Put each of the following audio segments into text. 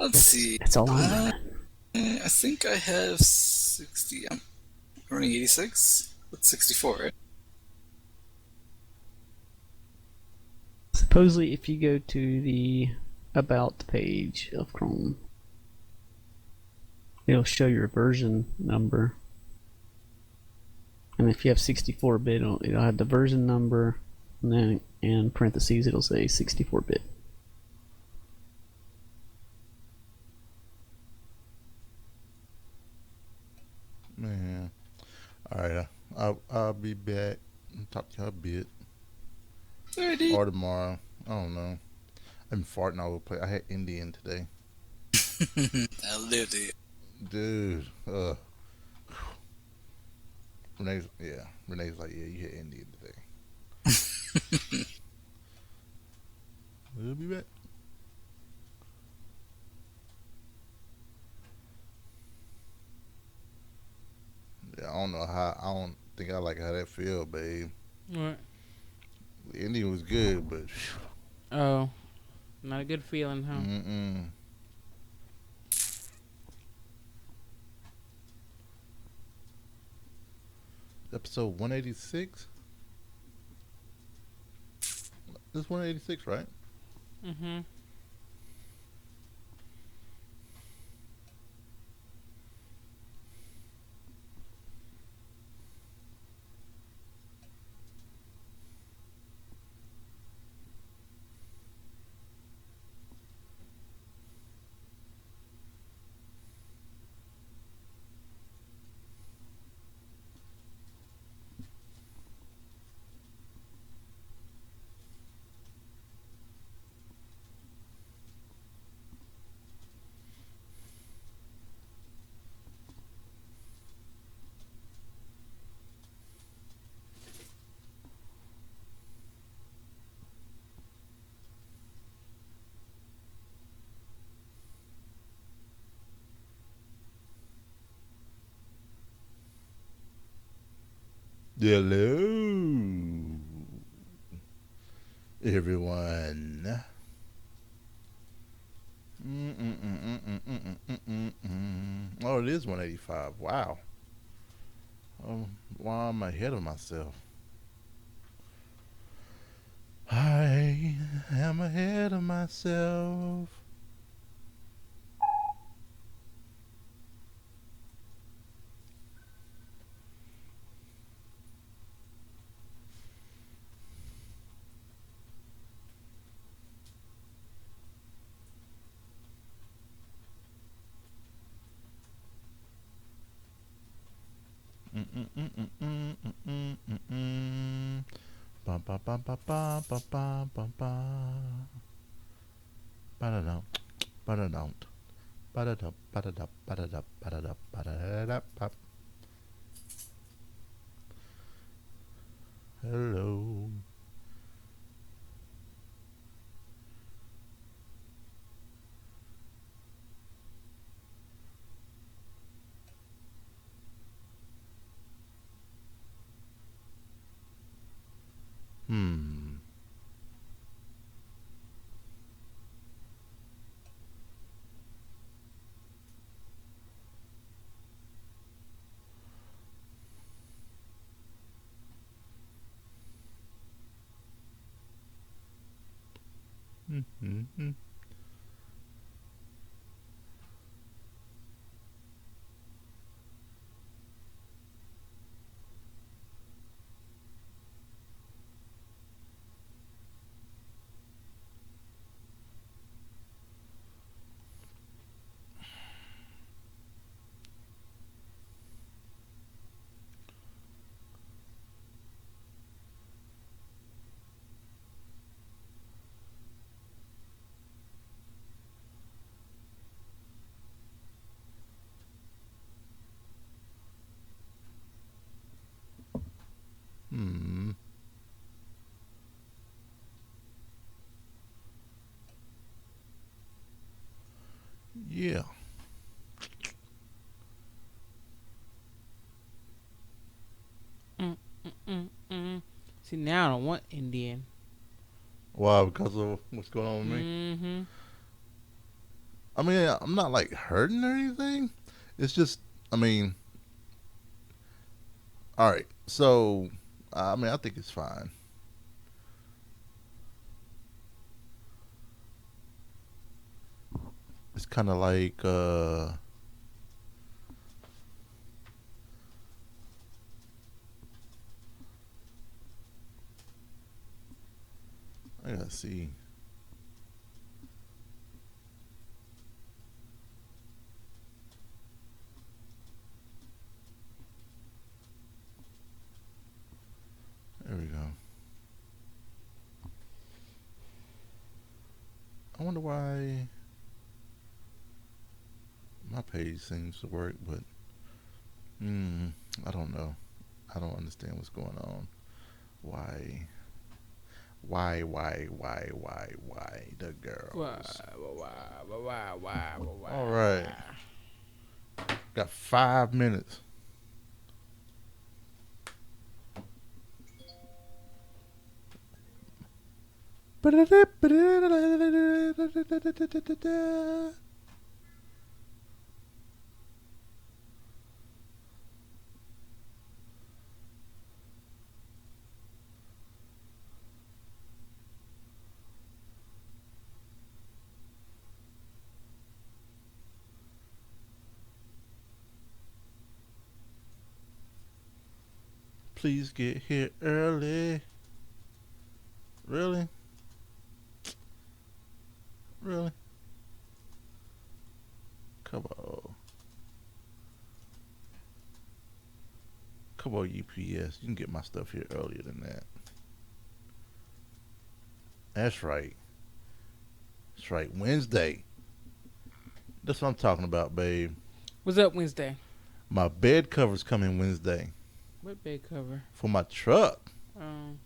Let's see. That's all I'm doing. I think I have 60. I'm running 86. That's 64, right? Supposedly, if you go to the About page of Chrome, it'll show your version number. And if you have 64-bit, it'll have the version number, and then in parentheses it'll say 64-bit. Man. Alright, I'll be back and talk to you a bit. Alrighty. Or tomorrow. I don't know. I'm farting all over the place. I had Indian today. I lived it. Dude. Renee's like, yeah, you hit Indian today. We'll be back. Yeah, I don't think I like how that feel, babe. What? The Indian was good, but Oh, not a good feeling, huh? mm-mm. Episode 186? This is 186, right? Mm-hmm. Hello, everyone. Oh, it is 185. Wow. Wow, I'm ahead of myself. I am ahead of myself. Ba ba ba ba ba ba ba ba ba. Ba-da-dum, ba-da-dum, ba-da-dum, ba-da-dum, ba-da-dum, ba-da-dum, ba-da-da-dum, ba. Hello. Hmm. Mm-hmm. Hmm. Yeah. See, now I don't want Indian. Why? Because of what's going on with me? Mm-hmm. I mean, I'm not like hurting or anything. It's just, I mean, all right. So, I mean, I think it's fine. It's kind of like, I gotta see. There we go. I wonder why my page seems to work, but I don't know. I don't understand what's going on. Why? Why the girls? All right. Got 5 minutes. Please get here early. Really? Really? Come on. Come on, UPS. You can get my stuff here earlier than that. That's right. That's right. Wednesday. That's what I'm talking about, babe. What's up, Wednesday? My bed cover's coming Wednesday. What bed cover? For my truck. Um,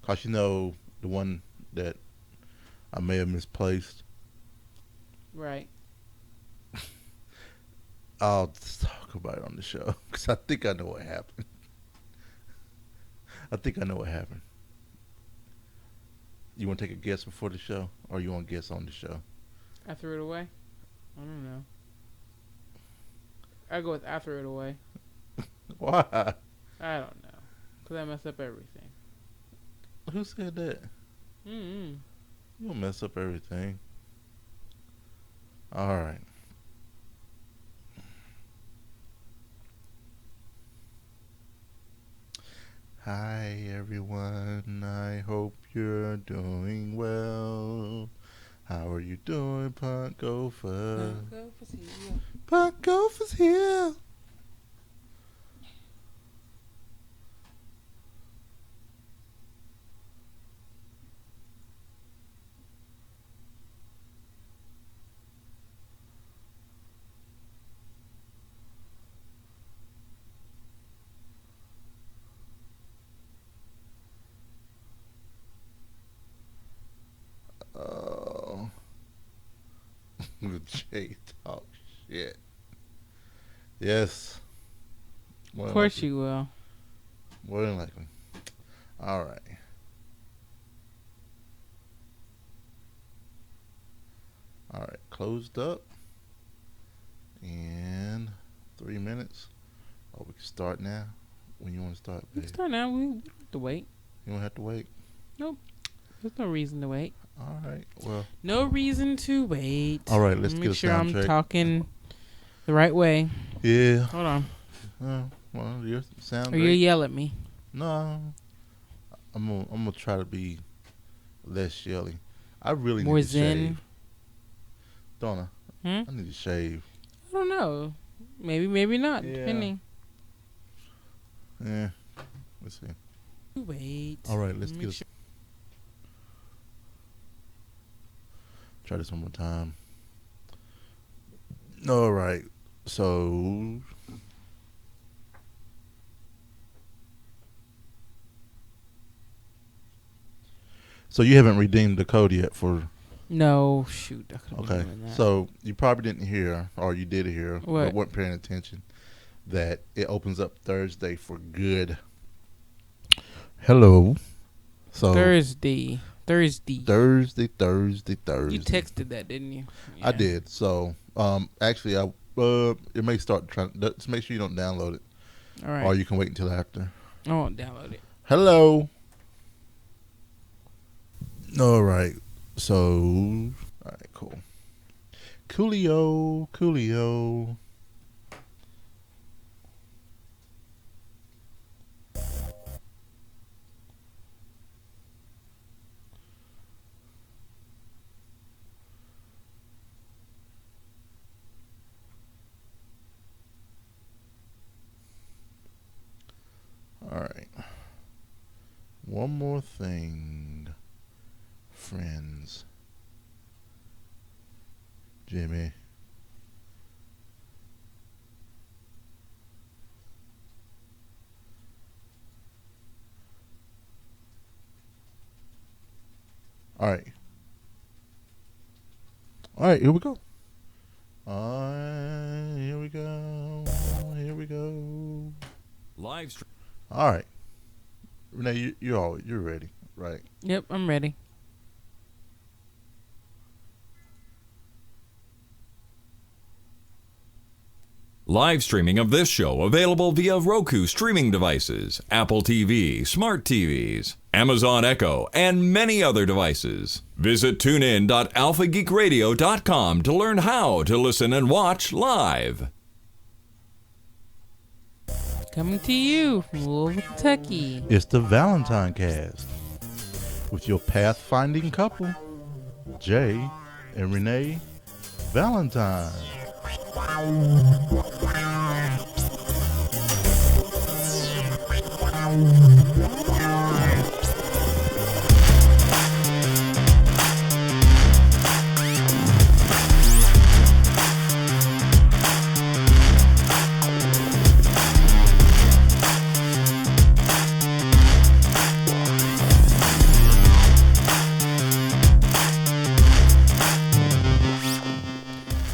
Cause you know the one that I may have misplaced. right. I'll just talk about it on the show. Cause I think I know what happened. I think I know what happened. You want to take a guess before the show? Or you want to guess on the show? I threw it away. I don't know. I go with I threw it away. Why? I don't know. Cause I mess up everything. Who said that? Mm-hmm. You don't mess up everything. All right. Hi everyone, I hope you're doing well. How are you doing, Punk Gopher? Punk Gopher's here. Oh, Jay talk shit. Yes. Of course you will. More than likely. All right. All right. Closed up. And 3 minutes. Oh, we can start now. When you want to start, babe? Let's start now. We don't have to wait. You don't have to wait. Nope. There's no reason to wait. All right. Well. No reason to wait. All right. Let's Make get a sure sound I'm check. talking the right way. Yeah. Hold on. Well, you sound Or great. you yell at me. No. I'm gonna try to be less yelly. I really More need to zen. shave. Don't I? Hmm? I need to shave. I don't know. Maybe, maybe not. Yeah. Depending. Yeah. Let's see. Wait. All right. Let's Make get. sure- Try this one more time. All right. So. So you haven't redeemed the code yet for. No, shoot. I could've Okay. been doing that. So you probably didn't hear, or you did hear, What? but weren't paying attention, that it opens up Thursday for good. Hello. So Thursday. Thursday. You texted that, didn't you? I did. So, actually, it may start trying. Just make sure you don't download it. All right. Or you can wait until after. I won't download it. Hello. All right. So, all right, cool. Coolio. All right. One more thing, friends. Jimmy. All right. All right, here we go. Here we go. Live stream. All right. Renee, you're ready, right? Yep, I'm ready. Live streaming of this show available via Roku streaming devices, Apple TV, smart TVs, Amazon Echo, and many other devices. Visit tunein.alphageekradio.com to learn how to listen and watch live. Coming to you from Louisville, Kentucky. It's the ValentineCast with your pathfinding couple, Jay and Renee Valentine.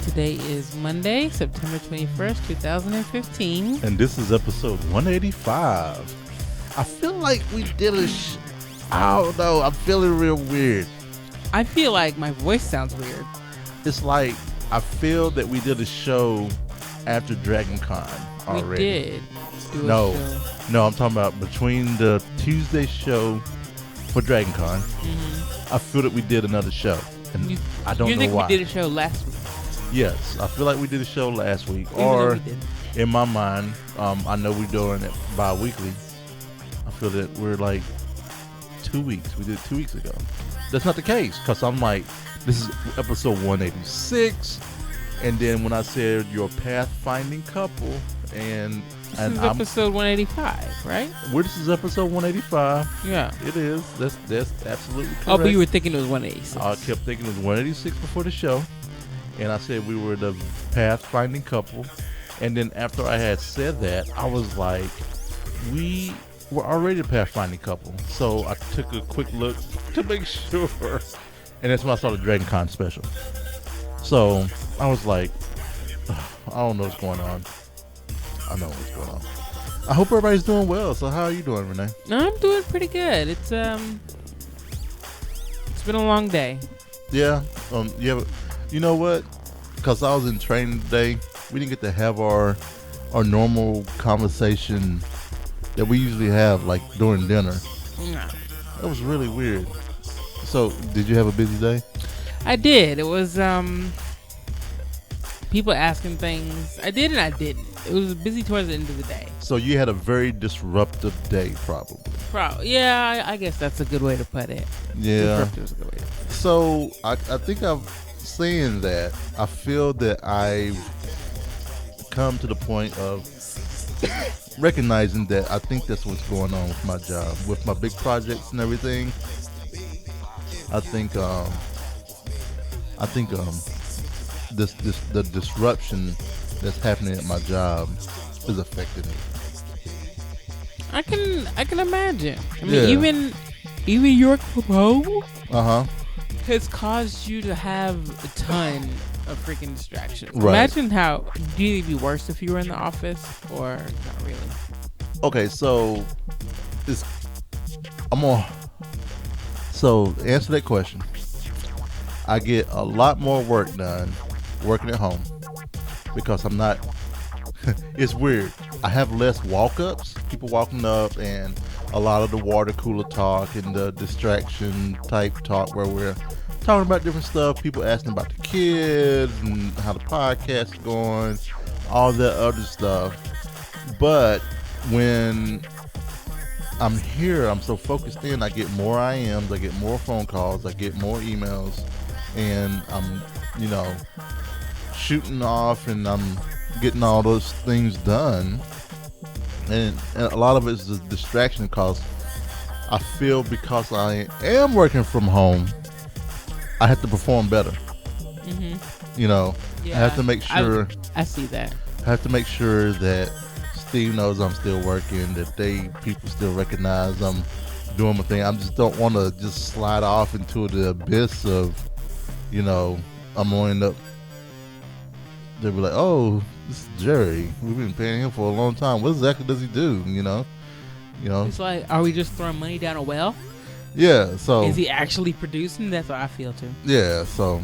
Today is Monday, September 21st, 2015. And this is episode 185. I feel like we did I don't know. I'm feeling real weird. I feel like my voice sounds weird. It's like I feel that we did a show after Dragon Con already. We did do a No, show. no, I'm talking about between the Tuesday show for Dragon Con. I feel that we did another show. And I don't You know think why. we did a show last week? Yes, I feel like we did a show last week. Even though Or we didn't. in my mind, I know we're doing it bi-weekly. I feel that we're like 2 weeks. We did it 2 weeks ago. That's not the case, because I'm like, this is episode 186. And then when I said your pathfinding couple, and This is episode 185, right? this is episode 185. Yeah. It is. That's absolutely correct. Oh, but you were thinking it was 186. I kept thinking it was 186 before the show. And I said we were the pathfinding couple. And then after I had said that, I was like, we were already a pathfinding couple. So I took a quick look to make sure. And that's when I saw the Dragon Con special. So I was like, I don't know what's going on. I know what's going on. I hope everybody's doing well. So how are you doing, Renee? I'm doing pretty good. It's been a long day. Yeah. You know what? Because I was in training today, we didn't get to have our normal conversation that we usually have, like during dinner. No. That was really weird. So, did you have a busy day? I did. It was people asking things. I did and I didn't. It was busy towards the end of the day. So you had a very disruptive day, probably. Yeah, I guess that's a good way to put it. Yeah. Disruptive is a good way to put it. So I think I'm saying that I feel that I've come to the point of recognizing that I think that's what's going on with my job, with my big projects and everything. I think the disruption that's happening at my job is affecting me. I can imagine. I mean, even your from home has caused you to have a ton of freaking distractions. Right. Imagine how. Do you think it'd be worse if you were in the office or not really? So So answer that question. I get a lot more work done working at home because I'm not. It's weird. I have less walk-ups, people walking up, and a lot of the water cooler talk and the distraction type talk where we're talking about different stuff. People asking about the kids and how the podcast is going, all that other stuff. But when I'm here, I'm so focused in, I get more IMs, I get more phone calls, I get more emails, and I'm, shooting off and I'm getting all those things done. And a lot of it is a distraction because I feel because I am working from home, I have to perform better. I have to make sure. I see that. I have to make sure that Steve knows I'm still working, that people still recognize I'm doing my thing. I just don't want to just slide off into the abyss of, I'm going to end up, they'll be like, oh, this is Jerry. We've been paying him for a long time. What exactly does he do? It's like, are we just throwing money down a well? Yeah. So is he actually producing? That's what I feel too. Yeah. So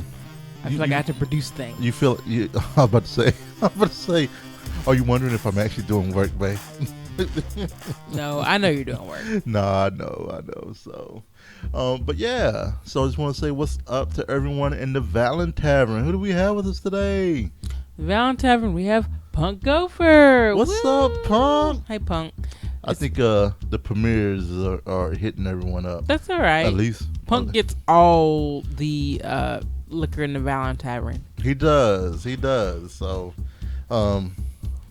I feel like I have to produce things. You feel? I was about to say. Are you wondering if I'm actually doing work, babe? No, I know you're doing work. No, I know. So, but yeah. So I just want to say what's up to everyone in the Valentine Tavern. Who do we have with us today? Valentine Tavern, we have Punk Gopher. What's up, Punk? Hey, Punk. I think the premieres are hitting everyone up. That's all right. At least Punk gets all the liquor in the Valentine Tavern. He does. So,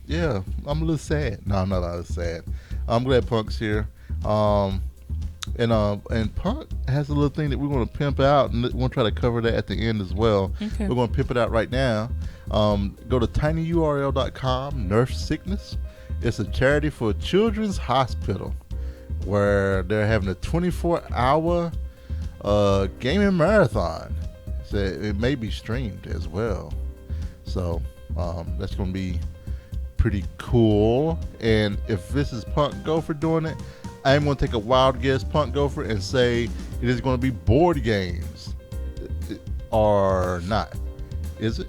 yeah, I'm a little sad. No, I'm not a little sad. I'm glad Punk's here. And Punk has a little thing that we're going to pimp out, and we're going to try to cover that at the end as well. Okay. We're going to pimp it out right now. Go to tinyurl.com, Nerf Sickness. It's a charity for Children's Hospital where they're having a 24-hour gaming marathon. So it may be streamed as well. So that's going to be pretty cool. And if this is Punk Gopher doing it, I'm going to take a wild guess, Punk Gopher, and say it is going to be board games or not. Is it?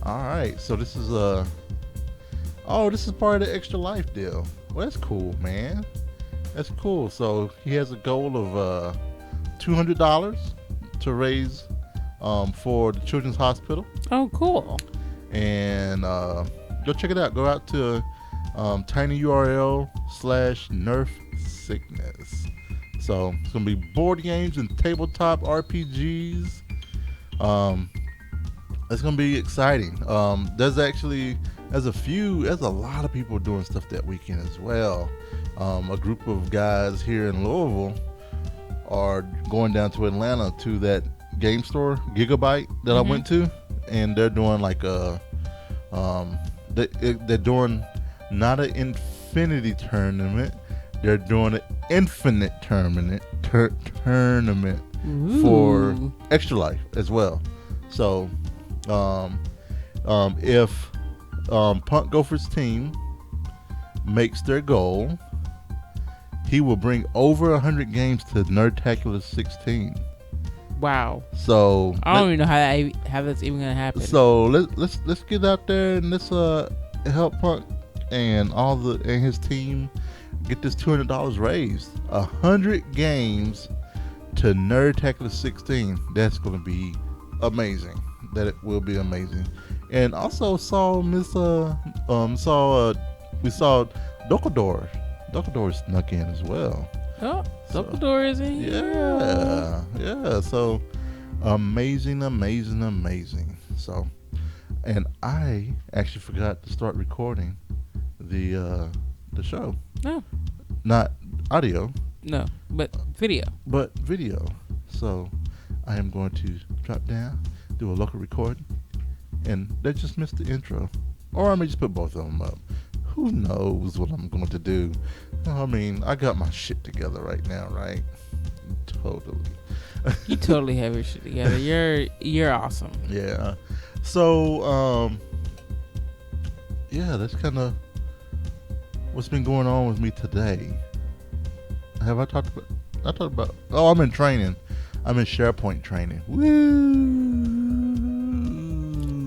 All right. So this is this is part of the Extra Life deal. Well, that's cool, man. That's cool. So he has a goal of $200 to raise for the Children's Hospital. Oh, cool. And go check it out. Go out to tinyurl/Nerf Sickness. So it's gonna be board games and tabletop RPGs. It's gonna be exciting. There's a lot of people doing stuff that weekend as well. A group of guys here in Louisville are going down to Atlanta to that game store, Gigabyte, that I went to, and they're doing like they're doing not an infinity tournament, they're doing an infinite tournament for Extra Life as well. So if Punk Gopher's team makes their goal, he will bring over 100 games to Nerdtacular 16. Wow. So I don't even know how that's even gonna happen. So let's get out there and let's help Punk and his team get this $200 raised. 100 games to Nerdtacular 16. That's gonna be amazing. That it will be amazing. And also saw we saw Dokador. Dokador snuck in as well. Oh, Dokador is in here. Yeah. So amazing. So, and I actually forgot to start recording the show. No. Not audio. No, but video. So I am going to drop down, do a local recording, and they just missed the intro. Or I may just put both of them up. Who knows what I'm going to do? I mean, I got my shit together right now, right? Totally. You totally have your shit together. You're awesome. Yeah. So, that's kind of what's been going on with me today. Have I talked I talked about. Oh, I'm in training. I'm in SharePoint training. Woo!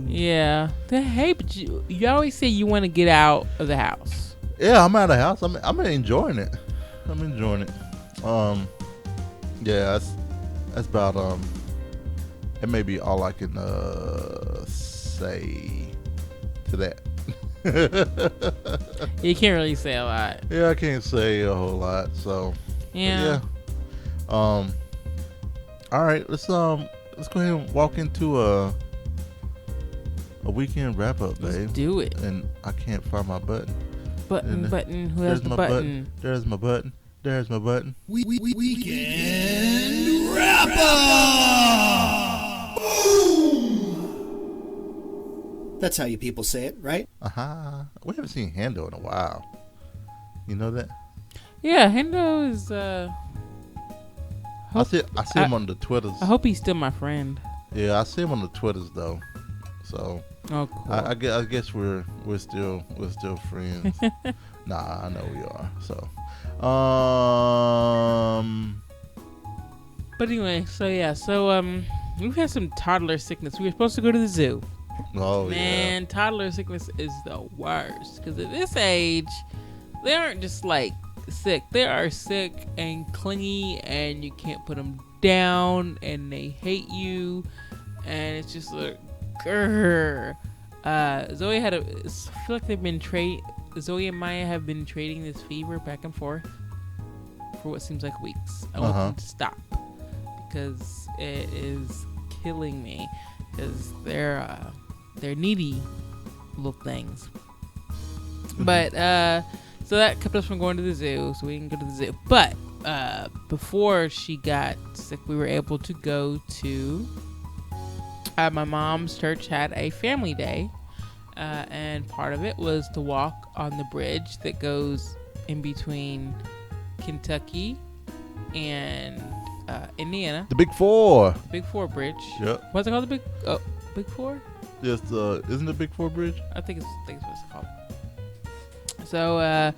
Yeah. Hey, but you always say you want to get out of the house. Yeah, I'm out of the house. I'm enjoying it. I'm enjoying it. Yeah, that's about it may be all I can say to that. You can't really say a lot. Yeah, I can't say a whole lot. So yeah. All right, let's go ahead and walk into a weekend wrap up, babe. Let's do it. And I can't find my button. Button. Who has the button? There's my button. There's my button. Weekend wrap up. That's how you people say it, right? We haven't seen Hendo in a while. You know that? Yeah, Hendo is. I see him on the Twitters. I hope he's still my friend. Yeah, I see him on the Twitters though. So. Oh, cool. I guess we're still friends. Nah, I know we are. So. But anyway, we've had some toddler sickness. We were supposed to go to the zoo. Oh, Man, toddler sickness is the worst. Because at this age, they aren't just like sick. They are sick and clingy, and you can't put them down, and they hate you, and it's just like, grrr. Zoe I feel like they've been Zoe and Maya have been trading this fever back and forth for what seems like weeks. I want them to stop because it is killing me. Because they're needy little things. But so that kept us from going to the zoo, so we didn't go to the zoo. But before she got sick, we were able to go to my mom's church had a family day, and part of it was to walk on the bridge that goes in between Kentucky and Indiana. The Big Four. Big Four Bridge. Yep. What's it called? Big Four? Yes. Isn't the Big Four Bridge? I think it's what it's called. So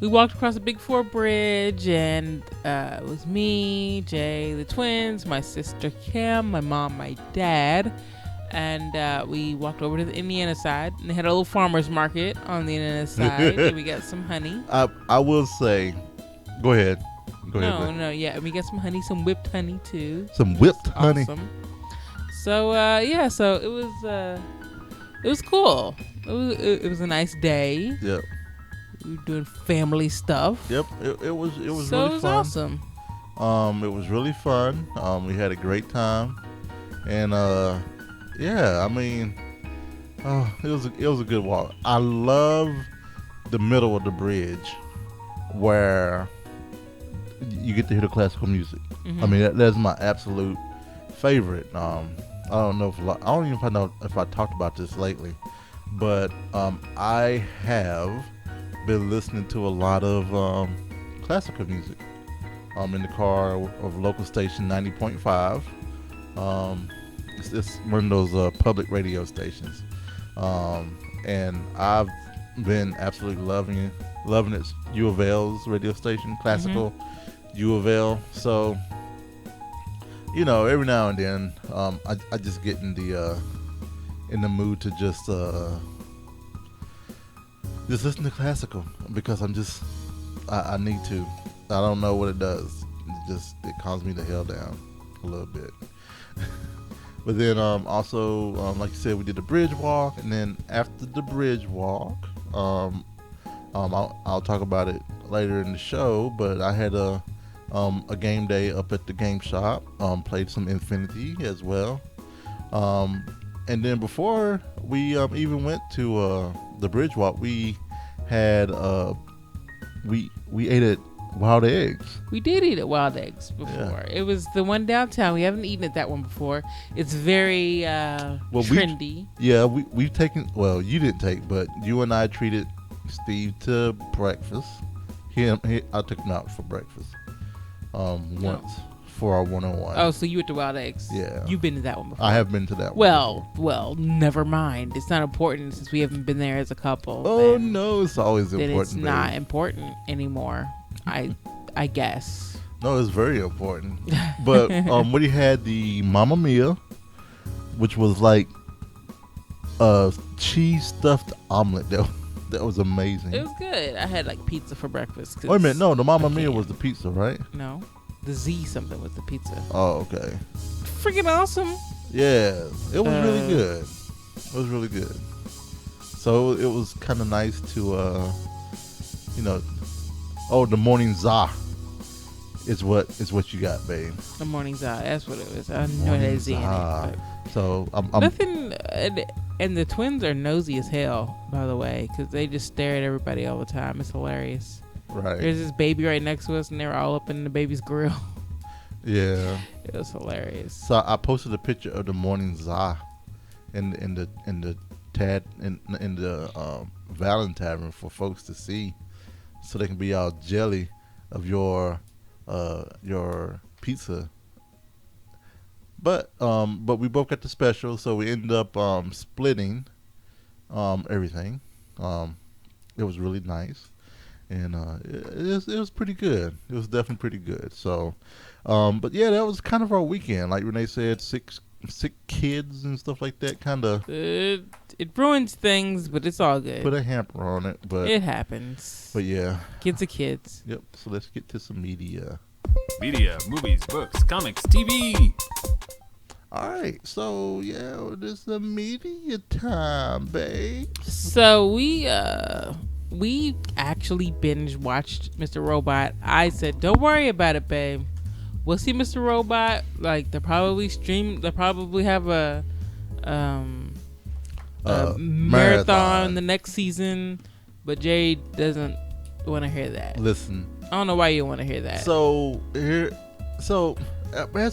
we walked across the Big Four Bridge, and it was me, Jay, the twins, my sister Kim, my mom, my dad, and we walked over to the Indiana side, and they had a little farmer's market on the Indiana side, and we got some honey. I will say, go ahead. No, yeah, we got some honey, some whipped honey too. Some whipped honey. Awesome. So so it was cool. It was a nice day. Yep. We were doing family stuff. Yep. It was So really it was fun. awesome. It was really fun. We had a great time, and yeah, I mean, it was a good walk. I love the middle of the bridge where you get to hear the classical music. Mm-hmm. I mean, that's my absolute favorite. I don't know if I talked about this lately, but I have been listening to a lot of classical music in the car of local station 90.5. It's one of those public radio stations, and I've been absolutely loving it. U of L's radio station, classical U of L. So every now and then I just get in the mood to just listen to classical because I need to. I don't know what it does. It calms me the hell down a little bit. But then also, like you said, we did the bridge walk, and then after the bridge walk, I'll talk about it later in the show. But I had a game day up at the game shop. Played some Inifinity as well. And then before we even went to the bridge walk, we had we ate at Wild Eggs. We did eat at Wild Eggs before. Yeah. It was the one downtown. We haven't eaten at that one before. It's very trendy. We've taken. Well, you didn't take, but you and I treated Steve to breakfast. I took him out for breakfast once for our one-on-one. Oh, so you went to Wild Eggs? Yeah. You've been to that one before. I have been to that one. Well, never mind. It's not important since we haven't been there as a couple. Oh no, it's always important. It's not important anymore. I guess. No, it's very important. But we had the Mamma Mia, which was like a cheese stuffed omelet. That was amazing. It was good. I had like pizza for breakfast. Wait a minute, no, the Mamma Mia was the pizza, right? No, the Z something was the pizza. Oh, okay. Freaking awesome. Yeah, it was really good. It was really good. So it was kind of nice to, the morning za is what you got, babe. The morning za, that's what it was. I know it had Z in it. So I'm nothing. And the twins are nosy as hell, by the way, because they just stare at everybody all the time. It's hilarious. Right. There's this baby right next to us, and they're all up in the baby's grill. Yeah. It was hilarious. So I posted a picture of the morning za in the Valentine for folks to see, so they can be all jelly of your pizza. But we both got the special, so we ended up splitting everything. It was really nice, and it was pretty good. It was definitely pretty good. So, but yeah, that was kind of our weekend. Like Renee said, sick kids and stuff like that. Kind of it ruins things, but it's all good. Put a hamper on it, but it happens. But yeah, kids are kids. Yep. So let's get to some media. Media, movies, books, comics, TV. All right, so yeah, this is the media time, babe. So we actually binge watched Mr. Robot. I said, "Don't worry about it, babe. We'll see Mr. Robot. Like they'll probably have a marathon the next season." But Jay doesn't want to hear that. Listen, I don't know why you want to hear that. So there's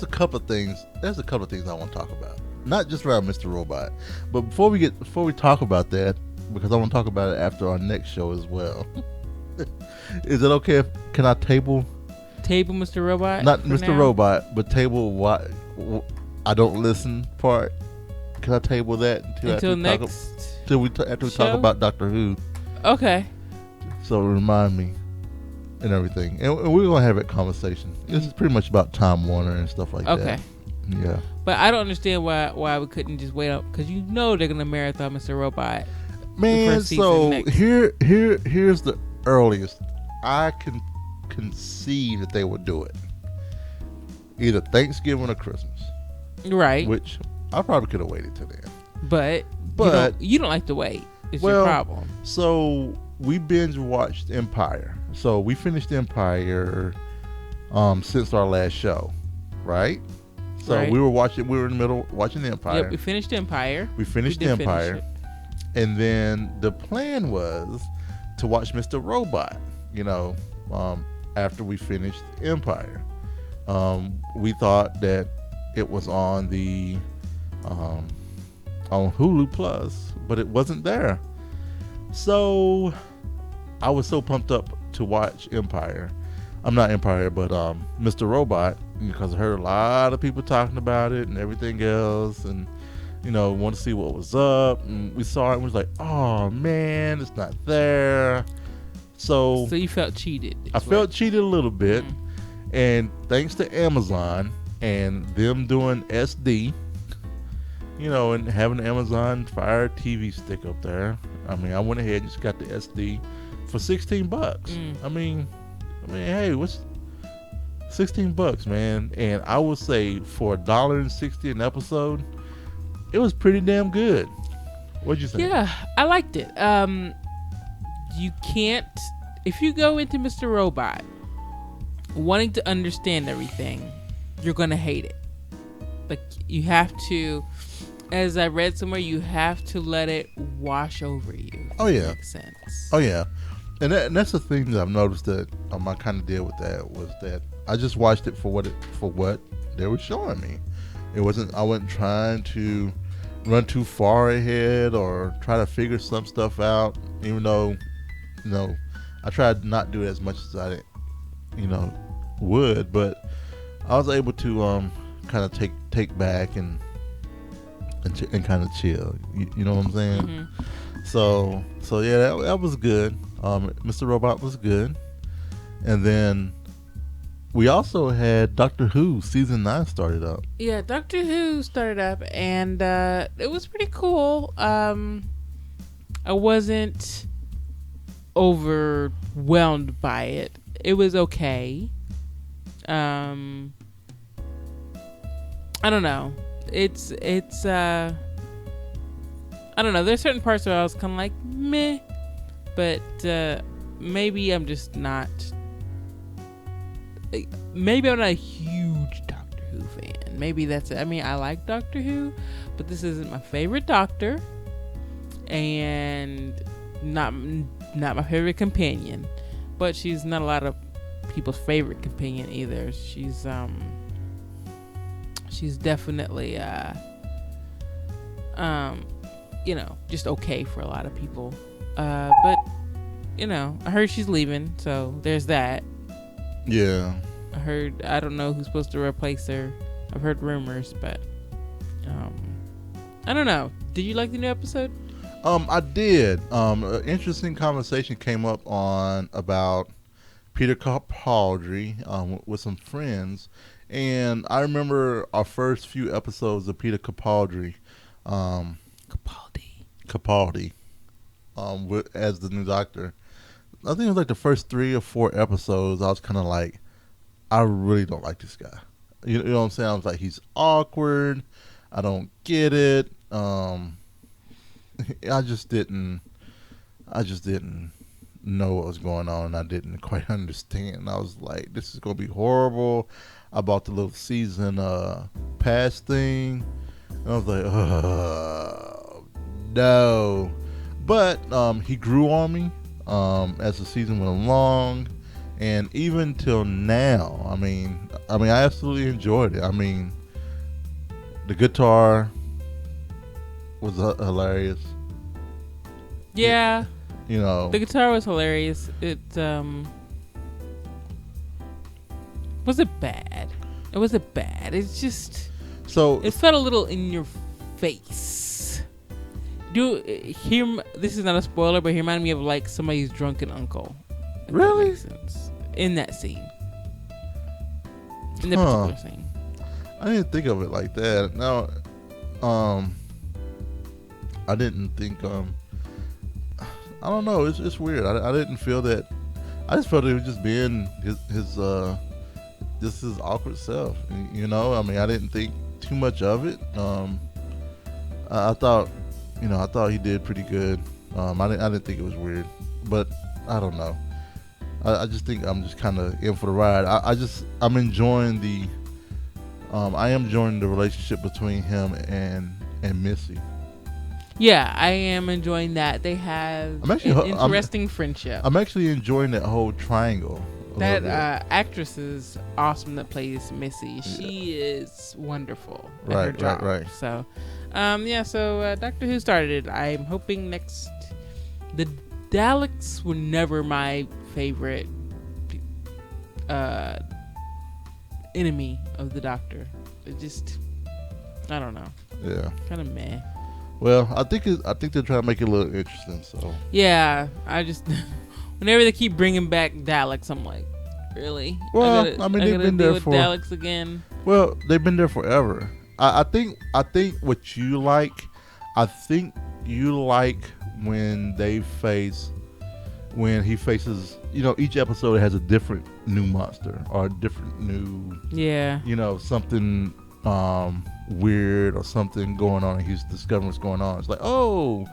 a couple of things. There's a couple of things I want to talk about. Not just around Mr. Robot, but before we talk about that, because I want to talk about it after our next show as well. Is it okay can I table Mr. Robot? Not Mr. Now? Robot, but table what I don't listen part. Can I table that until next? After we talk about Doctor Who. Okay. So remind me. And everything, and we're gonna have that conversation. This is pretty much about Time Warner and stuff like that. Okay. Yeah. But I don't understand why we couldn't just wait up, because they're gonna marathon Mr. Robot. Man, so here's the earliest I can conceive that they would do it. Either Thanksgiving or Christmas. Right. Which I probably could have waited till then. But you don't like to wait. It's your problem. So we binge watched Empire. So we finished Empire since our last show, right? So right. we were in the middle watching Empire. Yep, we finished Empire. And then the plan was to watch Mr. Robot, after we finished Empire. We thought that it was on the on Hulu Plus, but it wasn't there. So I was so pumped up to watch Empire. I'm not Empire, but Mr. Robot, because I heard a lot of people talking about it and everything else, and want to see what was up. And we saw it and was like, oh man, it's not there. So you felt cheated. I felt cheated a little bit, and thanks to Amazon and them doing SD, and having the Amazon Fire TV stick up there. I mean, I went ahead and just got the SD for $16. I mean, hey, what's $16, man? And I would say for $1.60 an episode, it was pretty damn good. What'd you think? Yeah, I liked it. You can't, if you go into Mr. Robot wanting to understand everything, you're gonna hate it. Like you have to, as I read somewhere, you have to let it wash over you. Oh yeah, makes sense. Oh yeah. And that's the thing that I've noticed that my kind of deal with that was that I just watched it for what they were showing me. I wasn't trying to run too far ahead or try to figure some stuff out, even though, I tried not to do it as much as I, would, but I was able to kind of take back and kind of chill. You know what I'm saying? Mm-hmm. So yeah, that was good. Mr. Robot was good, and then we also had Doctor Who season 9 started up. Yeah, Doctor Who started up, and it was pretty cool. I wasn't overwhelmed by it. It was okay. I don't know. It's I don't know. There's certain parts where I was kind of like meh, but maybe I'm just not. Maybe I'm not a huge Doctor Who fan. Maybe that's it. I mean, I like Doctor Who, but this isn't my favorite Doctor, and not my favorite companion. But she's not a lot of people's favorite companion either. She's definitely just okay for a lot of people. But I heard she's leaving, so there's that. Yeah. I don't know who's supposed to replace her. I've heard rumors, but I don't know. Did you like the new episode? I did. An interesting conversation came up about Peter Capaldi with some friends, and I remember our first few episodes of Peter Capaldi. Capaldi. As the new Doctor. I think it was like the first 3 or 4 episodes. I was kind of like, I really don't like this guy. You know what I'm saying? I was like, he's awkward. I don't get it. I just didn't know what was going on. I didn't quite understand. I was like, this is gonna be horrible. I bought the little season pass thing. And I was like, oh, no. But he grew on me as the season went along, and even till now, I mean, I absolutely enjoyed it. I mean, the guitar was hilarious. Yeah. The guitar was hilarious. It wasn't bad. It wasn't bad. It's just it felt a little in your face. This is not a spoiler, but he reminded me of like somebody's drunken uncle. Really? In that scene. In the particular scene. I didn't think of it like that. No, I didn't think. I don't know. It's weird. I didn't feel that. I just felt it was just being his awkward self. I didn't think too much of it. I thought he did pretty good. I didn't think it was weird, but I don't know. I just think I'm just kind of in for the ride. I'm enjoying I am enjoying the relationship between him and Missy. Yeah, I am enjoying that. They have an interesting friendship. I'm actually enjoying that whole triangle. That actress is awesome that plays Missy. She is wonderful at her job. Right. So, so Doctor Who started it. I'm hoping the Daleks were never my favorite enemy of the Doctor. It just, I don't know. Yeah. Kind of meh. Well, I think they're trying to make it a little interesting. So. Yeah, I just whenever they keep bringing back Daleks, I'm like, really? Well, they've been there for Daleks again. Well, they've been there forever. I think what you like. I think you like when he faces. Each episode has a different new monster or a different new. Yeah. Something weird or something going on, and he's discovering what's going on. It's like, oh,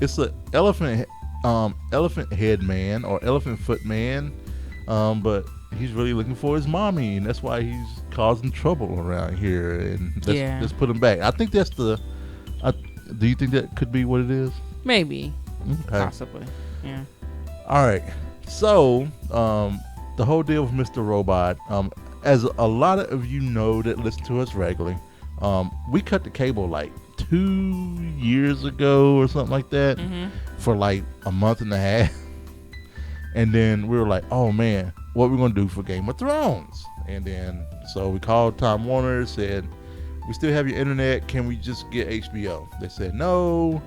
it's an elephant head man or elephant foot man, but he's really looking for his mommy, and that's why he's causing trouble around here. And let's put him back. I think that's do you think that could be what it is? Maybe. Okay. Possibly. Yeah. All right. So the whole deal with Mr. Robot, as a lot of you know that listen to us regularly, we cut the cable like 2 years ago or something like that, for like a month and a half. And then we were like, oh man, what are we going to do for Game of Thrones? And then, so we called Time Warner, said, we still have your internet. Can we just get HBO? They said, no,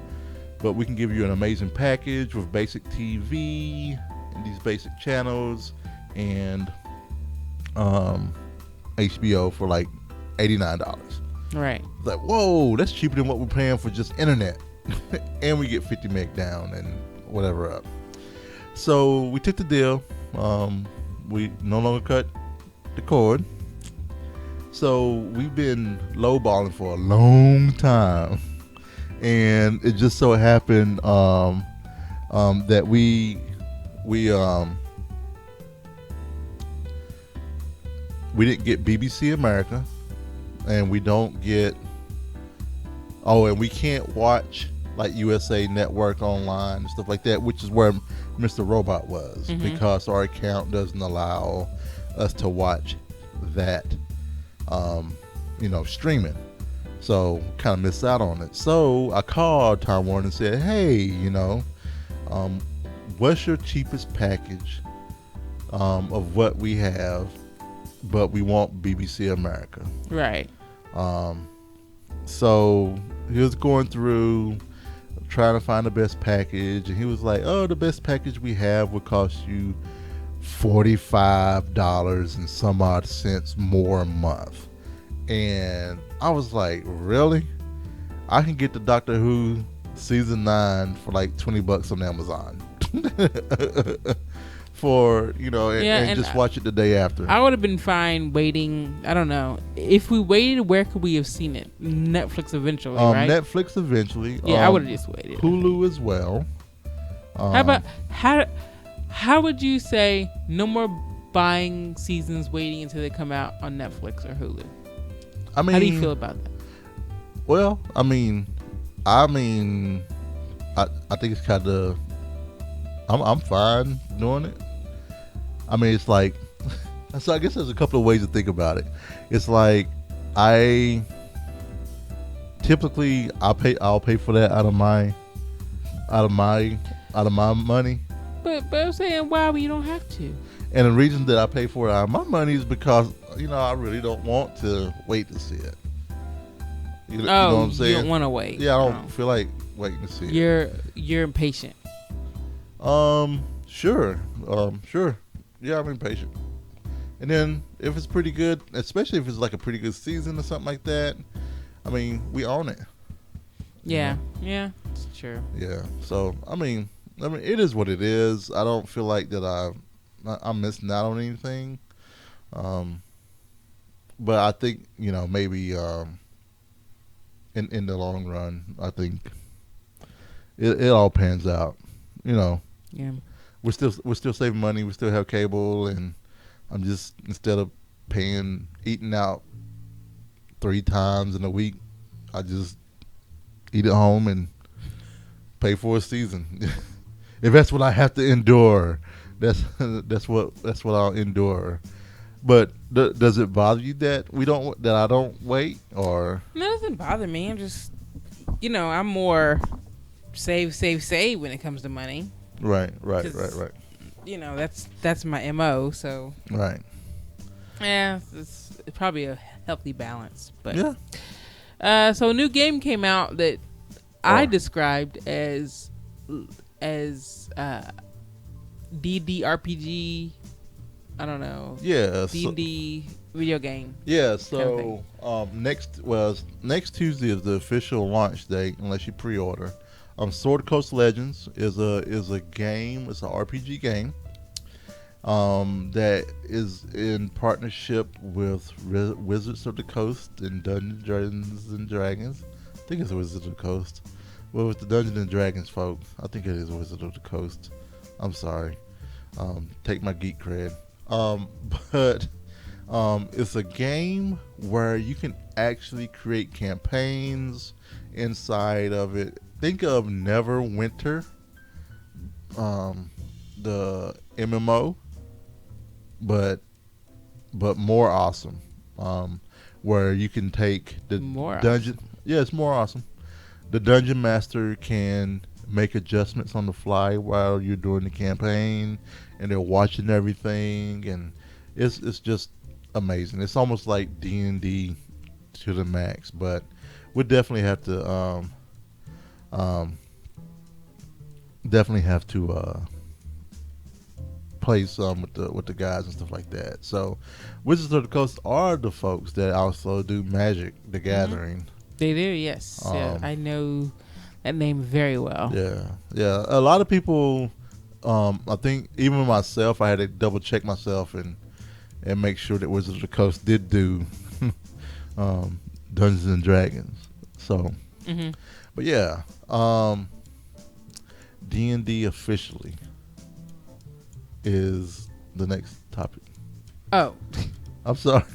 but we can give you an amazing package with basic TV and these basic channels. And HBO for like $89. Right. Like, whoa, that's cheaper than what we're paying for just internet. And we get 50 meg down and whatever up. So we took the deal. We no longer cut the cord. So we've been lowballing for a long time. And it just so happened that we didn't get BBC America, and we don't get and we can't watch like USA Network online and stuff like that, which is where Mr. Robot was, because our account doesn't allow us to watch that streaming. So kind of missed out on it. So I called Time Warner and said, hey, what's your cheapest package of what we have, but we want BBC America. Right. So he was going through trying to find the best package, and he was like, oh, the best package we have would cost you $45 and some odd cents more a month. And I was like, really? I can get the Doctor Who season 9 for like $20 on Amazon. For and just watch it the day after. I would have been fine waiting. I don't know if we waited. Where could we have seen it? Netflix eventually, right? Netflix eventually. Yeah, I would have just waited. Hulu as well. How about how would you say no more buying seasons waiting until they come out on Netflix or Hulu? I mean, how do you feel about that? Well, I think it's kind of. I'm fine doing it. I mean, it's like, so I guess there's a couple of ways to think about it. It's like I'll pay for that out of my money. But I'm saying, why you don't have to? And the reason that I pay for it out of my money is because I really don't want to wait to see it. You know what I'm saying? You don't want to wait. Yeah, I don't feel like waiting to see it. You're impatient. Sure. Yeah, I'm impatient. And then if it's pretty good, especially if it's like a pretty good season or something like that, I mean, we own it. Yeah. Yeah, it's true. Yeah. So, I mean, it is what it is. I don't feel like that I'm missing out on anything. But I think, maybe in the long run, I think it all pans out. Yeah. We're still saving money. We still have cable, and I'm just, instead of eating out 3 times in a week, I just eat at home and pay for a season. If that's what I have to endure, that's what I'll endure. But does it bother you that I don't wait, or? No, it doesn't bother me. I'm just, I'm more save when it comes to money. Right. That's my MO. So. Right. Yeah, it's probably a healthy balance, but yeah. So a new game came out that I described as D&D RPG. I don't know. Yeah. D&D video game. Yeah. So next Tuesday is the official launch date, unless you pre-order. Sword Coast Legends is a game. It's an RPG game that is in partnership with Wizards of the Coast and Dungeons and Dragons. I think it's Wizards of the Coast. Well, with the Dungeons and Dragons folk, I think it is Wizards of the Coast. I'm sorry. Take my geek cred. But it's a game where you can actually create campaigns inside of it. Think of Neverwinter, the MMO, but more awesome. Where you can take the dungeon. Awesome. Yeah, it's more awesome. The dungeon master can make adjustments on the fly while you're doing the campaign, and they're watching everything, and it's just amazing. It's almost like D&D to the max, but we definitely have to play some with the guys and stuff like that. So, Wizards of the Coast are the folks that also do Magic: The Gathering. They do, yes. Yeah, I know that name very well. Yeah. A lot of people, I think even myself, I had to double check myself and make sure that Wizards of the Coast did do Dungeons and Dragons. So, but yeah, D&D Officially is the next topic. Oh. I'm sorry.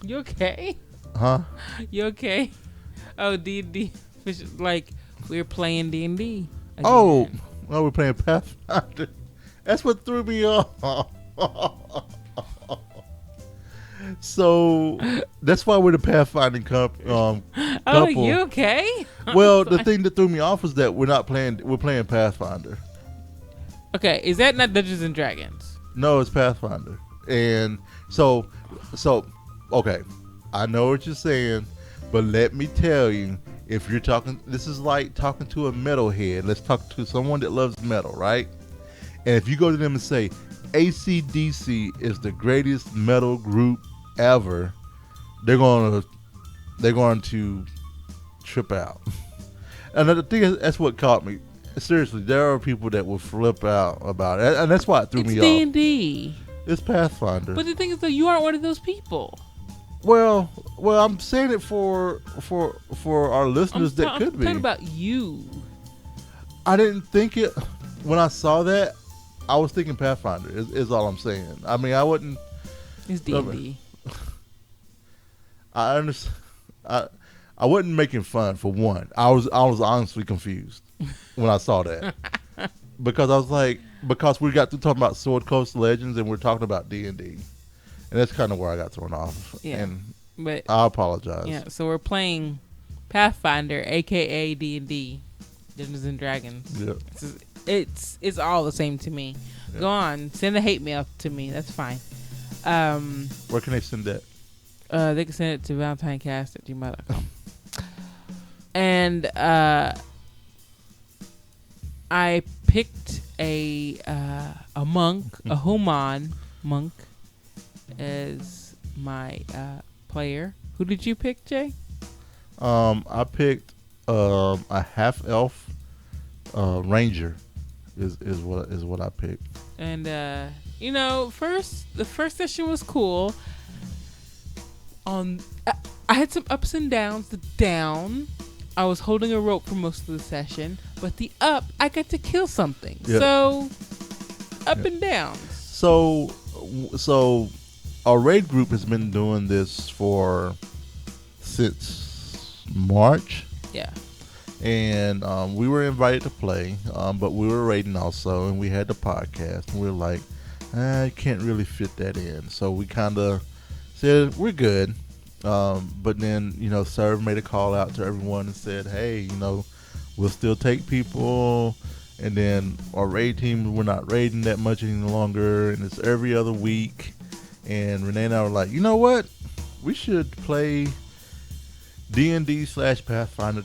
You okay? Huh? You okay? Oh, D&D. Like, we're playing D&D. Oh, we're playing Pathfinder. That's what threw me off. So, that's why we're the Pathfinding couple. Oh, you okay? Well, the thing that threw me off is that we're playing Pathfinder. Okay, is that not Dungeons and Dragons? No, it's Pathfinder. And so, okay, I know what you're saying, but let me tell you, if you're talking, this is like talking to a metalhead. Let's talk to someone that loves metal, right? And if you go to them and say, AC/DC is the greatest metal group ever, they're going to trip out. And the thing is, that's what caught me. Seriously, there are people that will flip out about it, and that's why it threw me off. It's D&D. It's Pathfinder. But the thing is, though, you aren't one of those people. Well, I'm saying it for our listeners that could be. I'm talking about you. I didn't think it when I saw that. I was thinking Pathfinder. Is all I'm saying. I mean, I wouldn't. It's D&D. I understand. I wasn't making fun for one. I was honestly confused when I saw that because I was like, because we got to talking about Sword Coast Legends and we're talking about D&D, and that's kind of where I got thrown off. Yeah, and but I apologize. Yeah, so we're playing Pathfinder, aka D&D, Dungeons and Dragons. Yep. It's all the same to me. Yep. Go on, send a hate mail to me. That's fine. Where can they send that? They can send it to ValentineCast@gmail.com. And I picked a monk, a human monk, as my player. Who did you pick, Jay? I picked a half elf ranger. Is what I picked. And the first session was cool. I had some ups and downs. The down, I was holding a rope for most of the session, but the up, I got to kill something. Yep. So, up and down. So our raid group has been doing this since March. Yeah. And we were invited to play, but we were raiding also, and we had the podcast, and we were like, I can't really fit that in. So we kind of said, we're good. But then, Serve made a call out to everyone and said, hey, we'll still take people. And then our raid team, we're not raiding that much any longer, and it's every other week. And Renee and I were like, you know what? We should play D&D/Pathfinder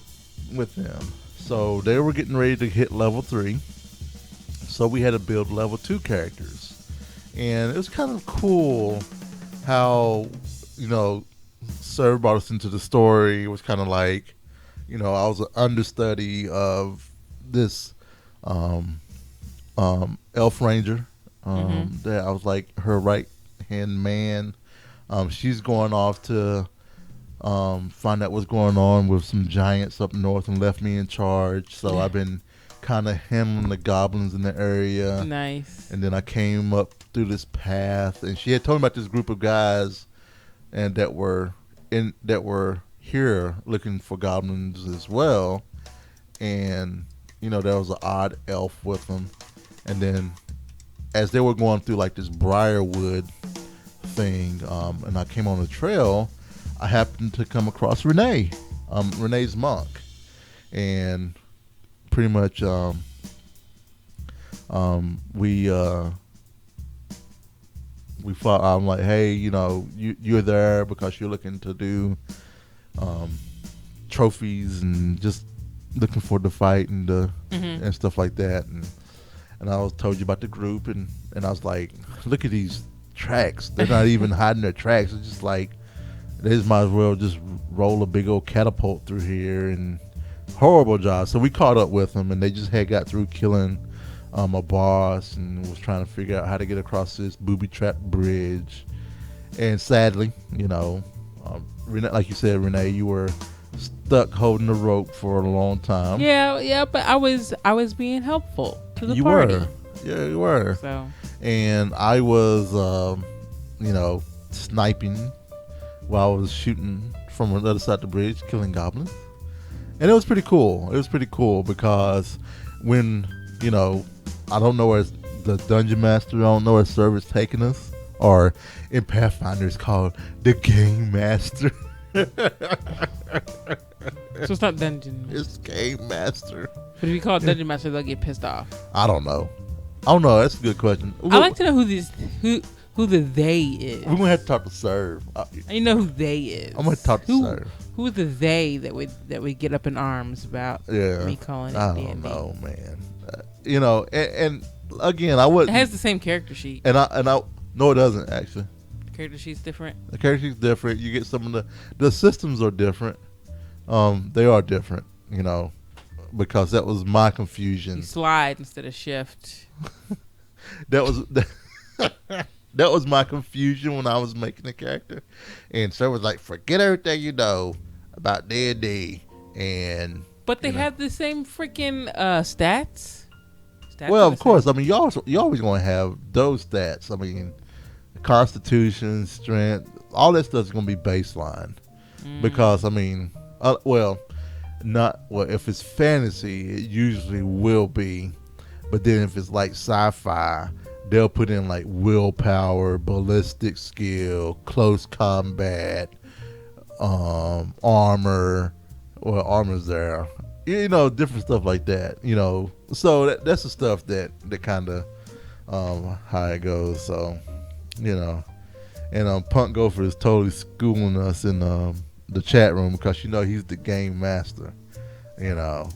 with them. So they were getting ready to hit level 3. So we had to build level 2 characters. And it was kind of cool how, Serve brought us into the story. It was kind of like, I was an understudy of this elf ranger. That I was like her right hand man. She's going off to find out what's going on with some giants up north and left me in charge. So I've been kind of handling the goblins in the area. Nice. And then I came up through this path, and she had told me about this group of guys, and that were here looking for goblins as well. And there was an odd elf with them. And then as they were going through like this briarwood thing, and I came on the trail, I happened to come across Renee, Renee's monk, and pretty much we fought. I'm like, hey, you're there because you're looking to do trophies and just looking for the fight and and stuff like that. And and I told you about the group, and I was like, look at these tracks. They're not even hiding their tracks. It's just like they just might as well just roll a big old catapult through here, and horrible job. So we caught up with them, and they just had got through killing a boss and was trying to figure out how to get across this booby-trapped bridge. And sadly, like you said, Renee, you were stuck holding the rope for a long time. Yeah, but I was being helpful to the you party. Were. Yeah, you were. So. And I was, sniping while I was shooting from the other side of the bridge, killing goblins. And it was pretty cool. It was pretty cool because when, I don't know where the dungeon master, I don't know where server's taking us. Or in Pathfinder, it's called the game master. So it's not dungeon. It's game master. But if you call it dungeon master, they'll get pissed off. I don't know. That's a good question. I like to know who the they is. We're gonna have to talk to Serve. You know who they is. I'm gonna talk to Serve. Who's the they that would get up in arms about me calling it D&D? I don't know, man. And again, I wouldn't. It has the same character sheet. And I no, it doesn't actually. Character sheet's different. The character sheet's different. You get some of the systems are different. They are different, because that was my confusion. You slide instead of shift. That was my confusion when I was making the character, and so it was like, forget everything you know about D&D, but they have the same freaking stats. Well, of course. I mean, you always going to have those stats. I mean, Constitution, strength, all that stuff is going to be baseline. Because, I mean, if it's fantasy, it usually will be. But then if it's like sci-fi, they'll put in like willpower, ballistic skill, close combat, armor. Well, armor's there. Different stuff like that. So that's the stuff that kind of how it goes. So, and Punk Gopher is totally schooling us in the chat room because he's the game master. And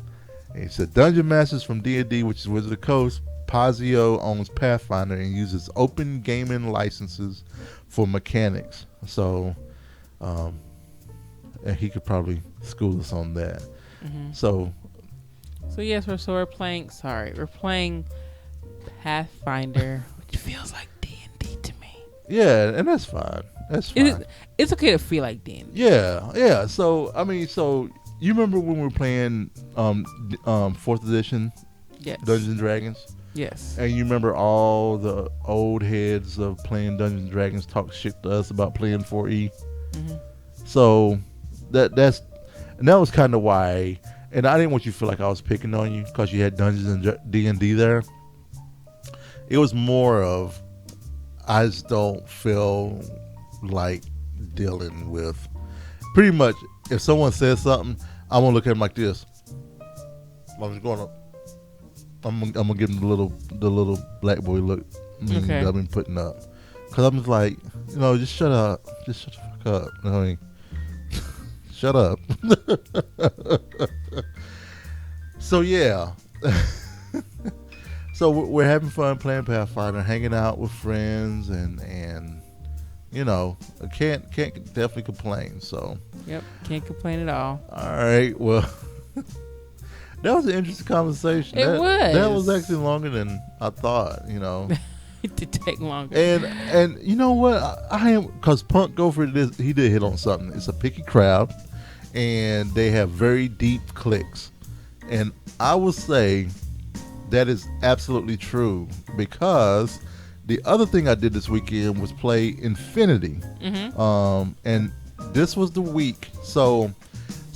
he said Dungeon Masters from D&D, which is Wizard of the Coast. Pazio owns Pathfinder and uses open gaming licenses for mechanics. So, and he could probably school us on that. Mm-hmm. So yes, we're playing Pathfinder, which feels like D&D to me. Yeah, and that's fine. That's fine. It's okay to feel like D&D. Yeah. So I mean, you remember when we were playing 4th edition Dungeons and Dragons? Yes. And you remember all the old heads of playing Dungeons and Dragons talk shit to us about playing 4E? Mm-hmm. So that was kind of why. And I didn't want you to feel like I was picking on you because you had Dungeons and D&D there. It was more of, I just don't feel like dealing with. Pretty much, if someone says something, I'm going to look at them like this. I'm just going to, I'm gonna give them the little black boy look that I've been putting up. Because I'm just like, just shut up. Just shut the fuck up. You know what I mean? Shut up. So yeah. So we're having fun playing Pathfinder, hanging out with friends, and can't definitely complain. So yep, can't complain at all. All right, well, that was an interesting conversation. That was actually longer than I thought. It did take longer. And you know what? I am, because Punk Gopher he did hit on something. It's a picky crowd, and they have very deep clicks, and I will say that is absolutely true, because the other thing I did this weekend was play Inifinity. Mm-hmm. And this was the week. So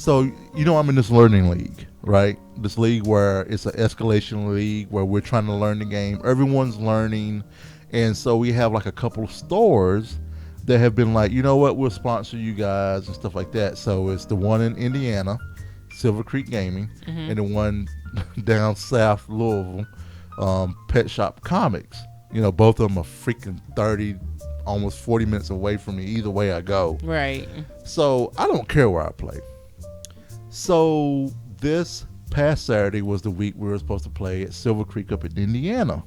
I'm in this learning league, right? This league where it's an escalation league where we're trying to learn the game. Everyone's learning. And so we have like a couple of stores that have been like, you know what, we'll sponsor you guys and stuff like that. So it's the one in Indiana, Silver Creek Gaming, mm-hmm. and the one down south, Louisville, Pet Shop Comics. Both of them are freaking 30, almost 40 minutes away from me either way I go. Right. So I don't care where I play. So this past Saturday was the week we were supposed to play at Silver Creek up in Indiana.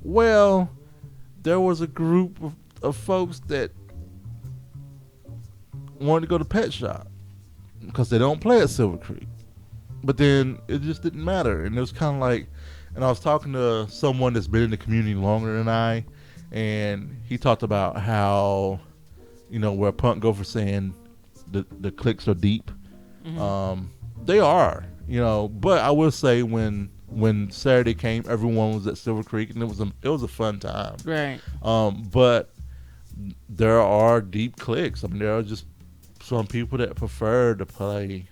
Well, there was a group of folks that wanted to go to Pet Shop because they don't play at Silver Creek. But then it just didn't matter. And it was kind of like, and I was talking to someone that's been in the community longer than I, and he talked about how, where Punk go for saying the cliques are deep. Mm-hmm. They are, but I will say when Saturday came, everyone was at Silver Creek, and it was a fun time. Right. But there are deep cliques. I mean, there are just some people that prefer to play,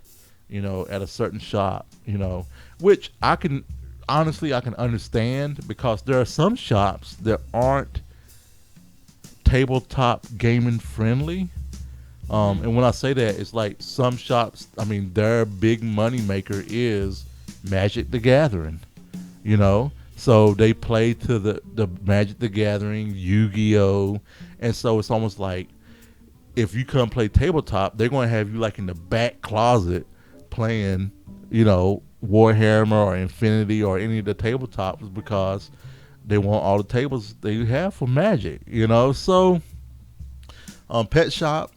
at a certain shop, which I can understand, because there are some shops that aren't tabletop gaming friendly. And when I say that, it's like some shops, I mean, their big money maker is Magic the Gathering, so they play to the Magic the Gathering, Yu-Gi-Oh, and so it's almost like if you come play tabletop, they're going to have you like in the back closet playing, Warhammer or Infinity or any of the tabletops, because they want all the tables they have for Magic, so Pet Shop,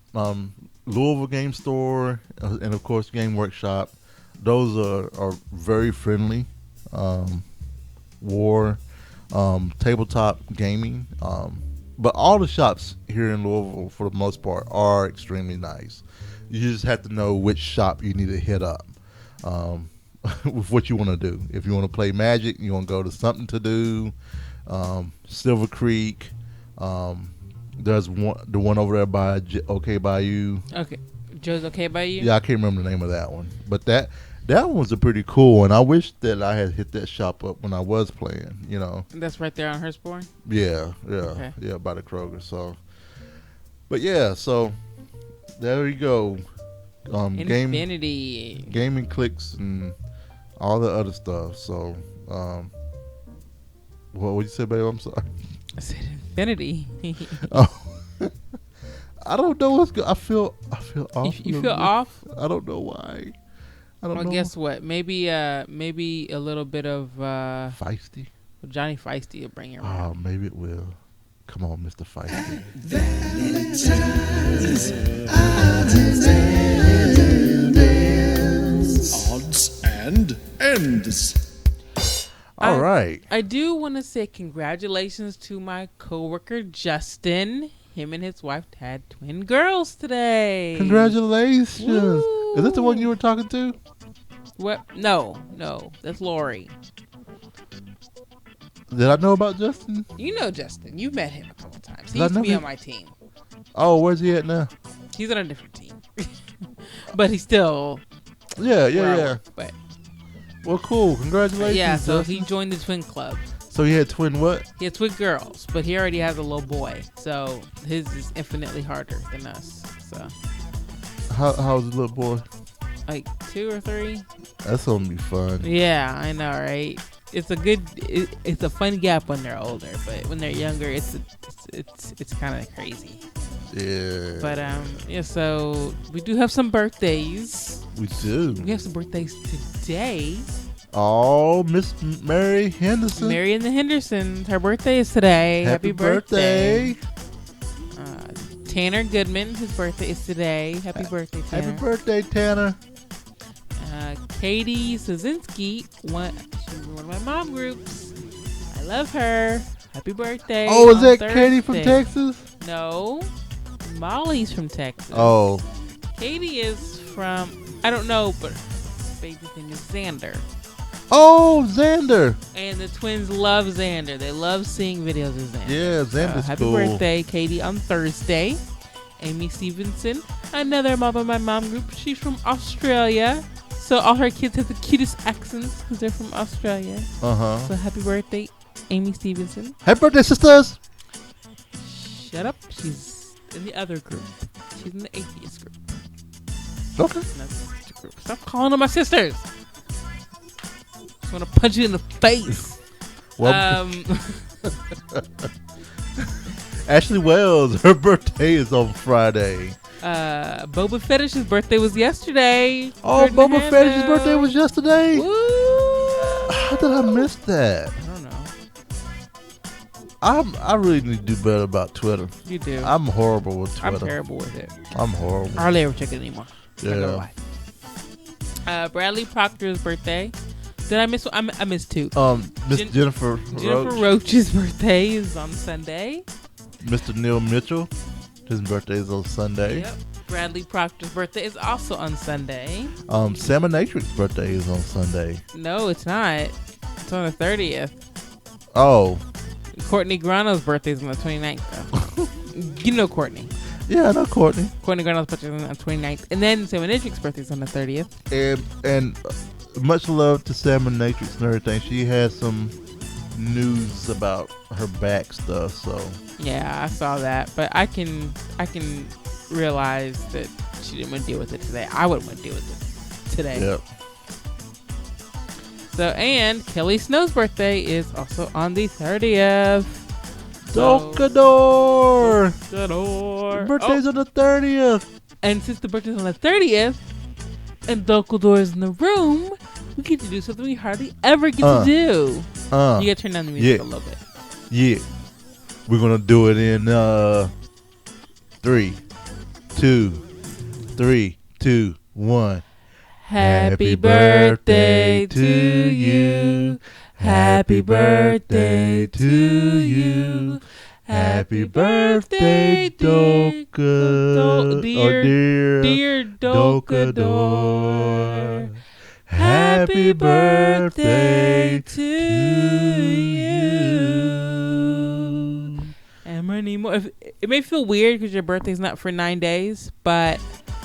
Louisville Game Store, and of course Game Workshop, those are very friendly. War, tabletop gaming, but all the shops here in Louisville for the most part are extremely nice. You just have to know which shop you need to hit up with what you want to do. If you want to play Magic, you want to go to Something to Do, Silver Creek. There's the one over there by OK Bayou. Okay, Joe's OK Bayou. Yeah, I can't remember the name of that one, but that one was a pretty cool one. I wish that I had hit that shop up when I was playing. That's right there on Hurstbourne. Yeah, Okay. Yeah, by the Kroger. So, but yeah, so there you go. Inifinity, gaming clicks, and all the other stuff. So, what would you say, babe? I'm sorry. I said Infinity. Oh, I don't know what's good. I feel off. You feel off? I don't know why. I don't know. Guess what? Maybe a little bit of Feisty. Johnny Feisty will bring you around. Oh, maybe it will. Come on, Mr. Feisty. Odds and ends. All right. I do want to say congratulations to my coworker Justin. Him and his wife had twin girls today. Congratulations. Woo. Is that the one you were talking to? What? No, that's Lori. Did I know about Justin? You know Justin. You've met him a couple times. He Did I used to know be him? on my team. Oh, where's he at now? He's on a different team. But he's still... Yeah. But Well, cool. Congratulations. yeah, so Justin. he joined the twin club. So he had twin what? He had twin girls, but he already has a little boy. So his is infinitely harder than us. So How's the little boy? like 2 or 3. That's gonna be fun. Yeah, I know, right? It's a fun gap when they're older, but when they're younger, it's kind of crazy. Yeah. But yeah, so we do have some birthdays. We do. We have some birthdays today. Oh, Miss Mary Henderson. Mary and the Hendersons, her birthday is today. Happy birthday. Tanner Goodman, his birthday is today. Happy birthday, Tanner. Happy birthday, Tanner. Katy Ptaszynski, she's one of my mom groups. I love her. Happy birthday. Oh, is on that Thursday. Katy from Texas? No. Molly's from Texas. Oh. Katy is from, I don't know, but her baby's name is Xander. Oh, Xander. And the twins love Xander. They love seeing videos of Xander. Yeah, Xander's happy cool. birthday, Katy, on Thursday. Aimee Stephenson, another mom of my mom group. She's from Australia. So all her kids have the cutest accents because they're from Australia. Uh-huh. So happy birthday, Aimee Stephenson. Happy birthday, sisters. Shut up. She's in the other group. She's in the atheist group. Okay. Not the sister group. Stop calling them my sisters. Just want to punch you in the face. Well, Ashley Wells, her birthday is on Friday. Boba Fettish's birthday was yesterday. Oh, Boba Fettish's birthday was yesterday? Woo! How did I miss that? I don't know. I really need to do better about Twitter. You do. I'm horrible with Twitter. I'm terrible with it. I'm horrible. I hardly ever check it anymore. Yeah. Bradley Proctor's birthday. Did I miss one? I missed two. Miss Jennifer Roach. Roach's birthday is on Sunday. Mr. Neill Mitchell. His birthday is on Sunday. Yep. Bradley Proctor's birthday is also on Sunday. Samanatrix's birthday is on Sunday. No, it's not. It's on the 30th. Oh. Courtney Grano's birthday is on the 29th, though. You know Courtney. Yeah, I know Courtney. Courtney Grano's birthday is on the 29th. And then Samanatrix's birthday is on the 30th. And much love to Samanatrix and everything. She has some news about her back stuff, so. Yeah, I saw that. But I can realize that she didn't want to deal with it today. I wouldn't want to deal with it today. Yep. So, and Kelly Snow's birthday is also on the 30th. Dokador! Dokador. Birthday's on the 30th. And since the birthday's on the 30th, and Dokador is in the room, we get to do something we hardly ever get to do. You gotta turn down the music a little bit. Yeah. We're gonna do it in 3, 2, 1. Happy birthday to you. Happy birthday to you. Happy birthday, Dokador. Dear Dokador. Happy birthday to you. And many more. It may feel weird because your birthday's not for 9 days, but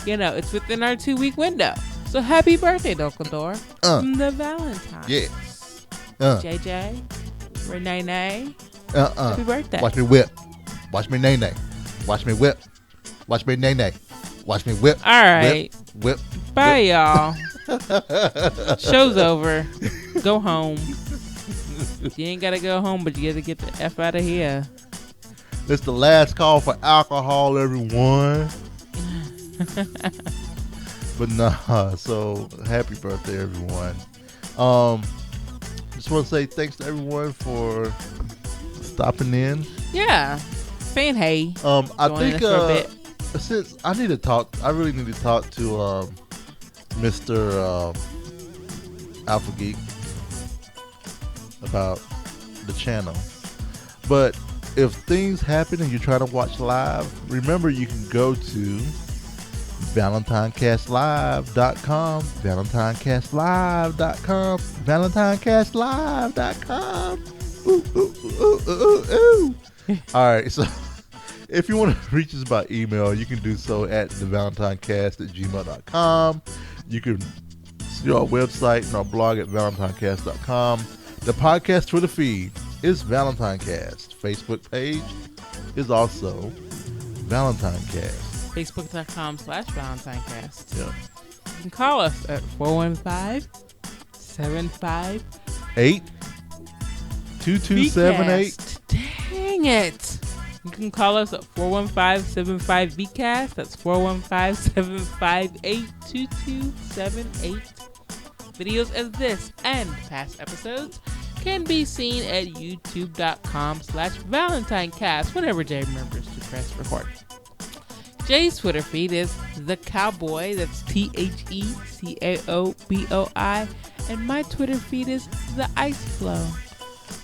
you know it's within our 2-week window. So happy birthday, Dokador. From the Valentine. Yeah. JJ, Renee. Happy birthday. Watch me whip. Watch me nay. Watch me whip. Watch me nay. Watch me whip. All right. Whip. Bye, y'all. Show's over. Go home. You ain't gotta go home, but you gotta get the F out of here. It's the last call for alcohol, everyone. But nah, so happy birthday, everyone. Just want to say thanks to everyone for stopping in. Yeah. Saying hey. I think since I really need to talk to Mr. Alpha Geek about the channel. But if things happen and you're trying to watch live, remember you can go to ValentineCastLive.com, ValentineCastLive.com, ValentineCastLive.com. Ooh, ooh, ooh, ooh, ooh. All right, so if you want to reach us by email, you can do so at thevalentinecast@gmail.com. You can see our website and our blog at ValentineCast.com. The podcast Twitter feed is ValentineCast. Facebook page is also ValentineCast. Facebook.com/ValentineCast. Yeah. You can call us at 415-758 2278. Dang it. You can call us at 415-75-VCAST. That's 415-758-2278. Videos as this and past episodes can be seen at youtube.com/ValentineCast whenever Jay remembers to press record. Jay's Twitter feed is The Cowboy, that's TheCaoboi, and my Twitter feed is The Ice Flow.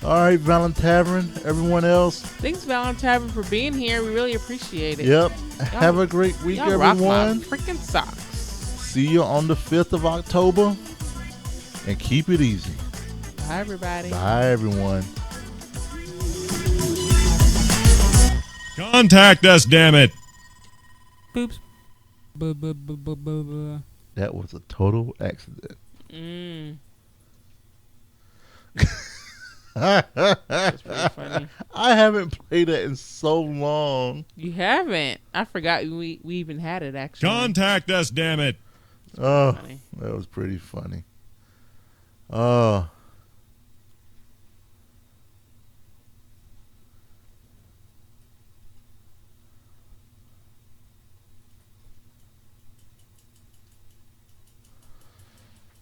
All right, Valentine, everyone else. Thanks, Valentine, for being here. We really appreciate it. Yep. Have a great week, y'all everyone. Rock my freaking socks. See you on the 5th of October, and keep it easy. Bye, everybody. Bye, everyone. Contact us, damn it. Boops. That was a total accident. That's pretty funny. I haven't played that in so long. You haven't? I forgot we even had it, actually. Contact us, damn it. Oh, Funny. that was pretty funny. Oh.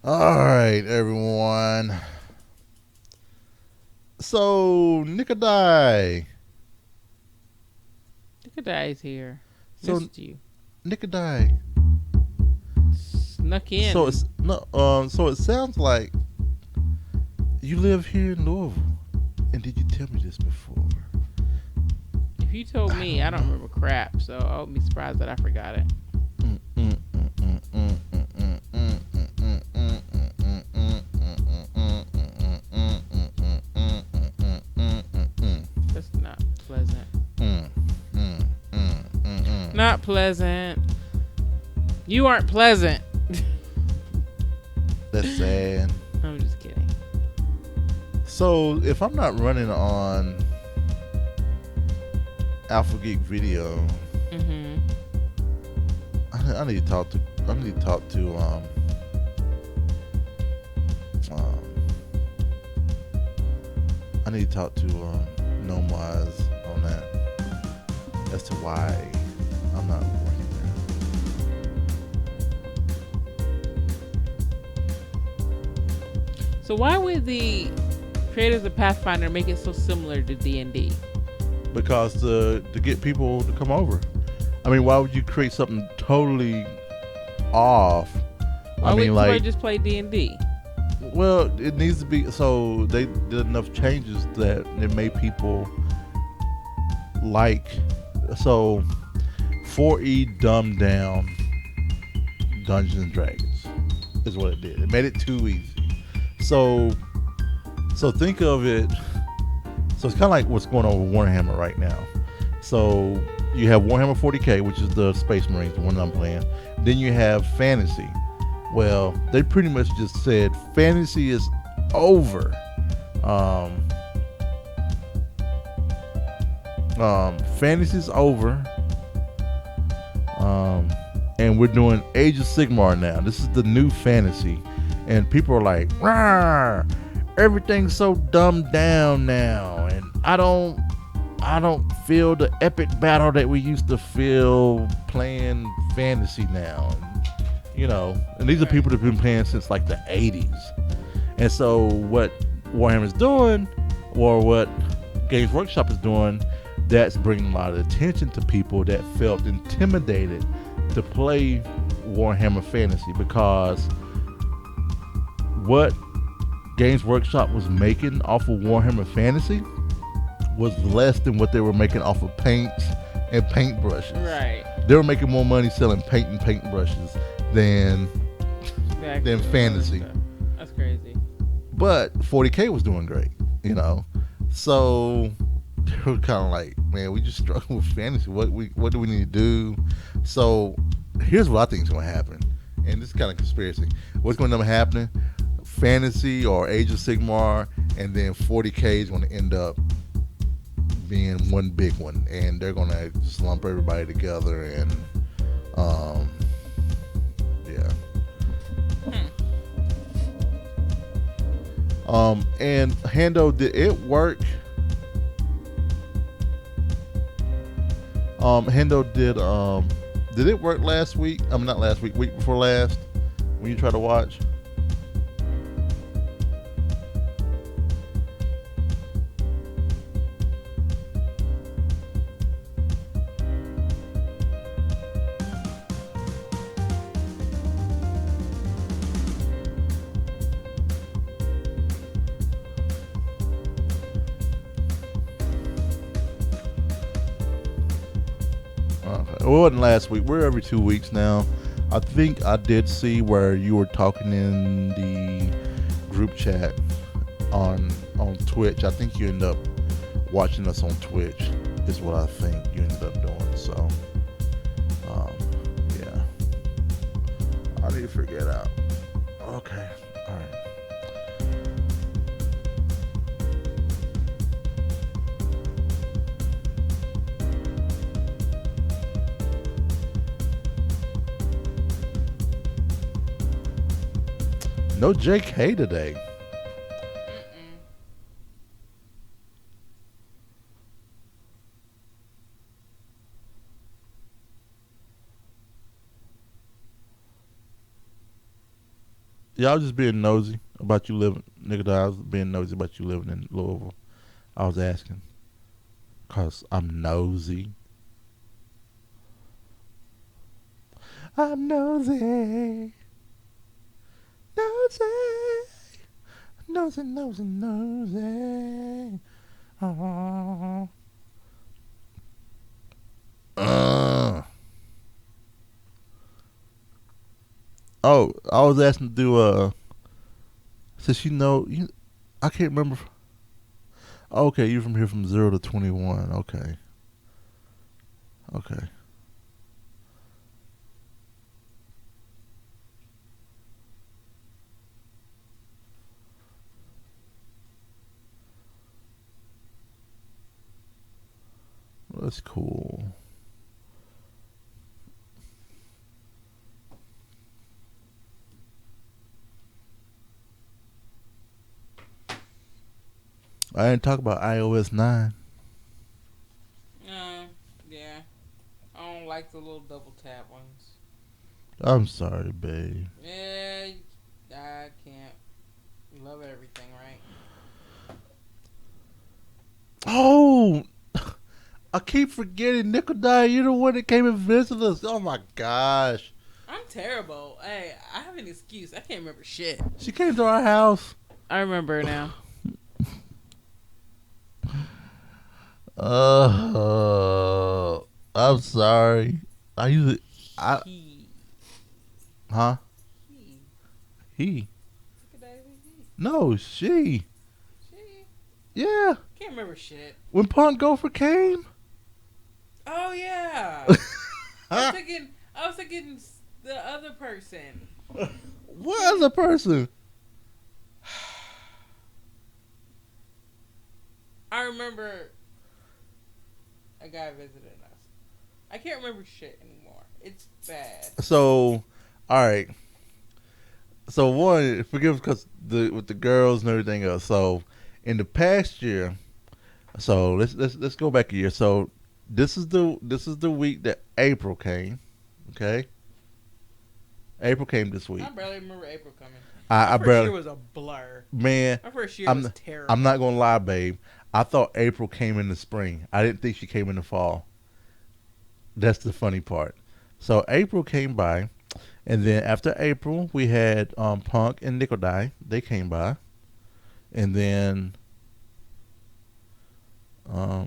All right, everyone. So, Nikodai. Nikodai's here. So, Missed you. Nikodai. Snuck in. So it's no. So it sounds like you live here in Louisville. And did you tell me this before? If you told me, I don't remember crap. So I'll be surprised that I forgot it. That's not pleasant. Not pleasant. You aren't pleasant. That's sad. I'm just kidding. So if I'm not running on Alpha Geek Video, I need to talk to. I need to talk to. I need to talk to Gnomewise on that as to why I'm not working there. So why would the creators of Pathfinder make it so similar to D&D? Because to get people to come over. I mean, why would you create something totally off? Why would you just play D&D? Well, it needs to be. So they did enough changes that it made people like. So 4E dumbed down Dungeons and Dragons is what it did. It made it too easy. So think of it. So it's kind of like what's going on with Warhammer right now. So you have Warhammer 40K, which is the Space Marines, the one that I'm playing. Then you have Fantasy. Well, they pretty much just said Fantasy is over. Fantasy's over. And we're doing Age of Sigmar now. This is the new Fantasy. And people are like, "Rawr, everything's so dumbed down now, and I don't feel the epic battle that we used to feel playing Fantasy now." And these are people that have been playing since like the 80s. And so what Warhammer's doing, or what Games Workshop is doing, that's bringing a lot of attention to people that felt intimidated to play Warhammer Fantasy, because what Games Workshop was making off of Warhammer Fantasy was less than what they were making off of paints and paintbrushes. Right. They were making more money selling paint and paintbrushes than Fantasy. That's crazy. But 40K was doing great, So they were kind of like, man, we just struggle with Fantasy. What do we need to do? So here's what I think is going to happen. And this is kind of conspiracy. What's going to end up happening? Fantasy or Age of Sigmar, and then 40K is going to end up being one big one, and they're going to just lump everybody together, and yeah. And Hando, did it work? Hando, did it work last week? Not last week, week before last, when you tried to watch? It wasn't last week. We're every 2 weeks now. I think I did see where you were talking in the group chat on Twitch. I think you ended up watching us on Twitch is what I think you ended up doing. So, yeah. I need to figure it out. Okay. All right. No JK today. Y'all just being nosy about you living, nigga. I was being nosy about you living in Louisville. I was asking, cause I'm nosy. I'm nosy, nosy, nosy, nosy, nosy. Oh. Oh, I was asking to do since I can't remember. Okay, you're from here from 0 to 21. Okay. Okay. That's cool. I didn't talk about iOS 9. Yeah. I don't like the little double tap ones. I'm sorry, babe. Yeah, I can't. Love everything, right? Oh, I keep forgetting Nickeldine. You're the one that came and visited us. Oh my gosh. I'm terrible. Hey, I have an excuse. I can't remember shit. She came to our house. I remember now. I'm sorry. Huh? He. No, she. Yeah. Can't remember shit. When Punk Gopher came. Oh yeah. I was thinking the other person. What other person? I remember a guy visiting us. I can't remember shit anymore. It's bad. So, all right. So one, forgive because with the girls and everything else. So, in the past year, so let's go back a year. So, this is the week that April came. Okay. April came this week. I barely remember April coming. I My first barely. year was a blur. Man, My first year was terrible. I'm not gonna lie, babe. I thought April came in the spring. I didn't think she came in the fall. That's the funny part. So April came by, and then after April, we had Punk and Nickeldine. They came by, and then I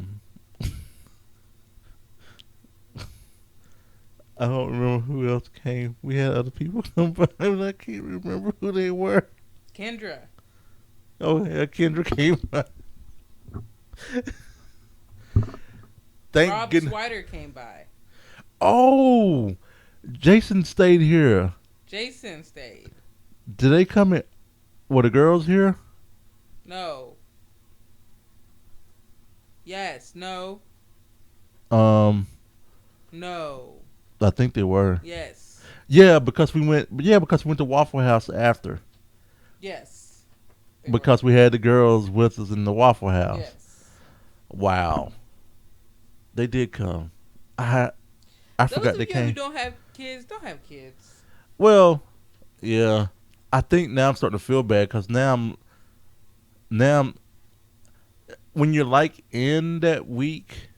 don't remember who else came. We had other people come by, and I can't remember who they were. Kendra. Oh, yeah, Kendra came by. Thank Rob goodness. Swider came by. Oh, Jason stayed here. Jason stayed. Did they come in? Were the girls here? No. Yes. No. No. I think they were. Yes. Yeah, because we went. Yeah, because we went to Waffle House after. Yes. Because we had the girls with us in the Waffle House. Yes. Wow. They did come. I forgot they came. Those of you who don't have kids, don't have kids. Well, yeah. I think now I'm starting to feel bad because now I'm when you're like in that week,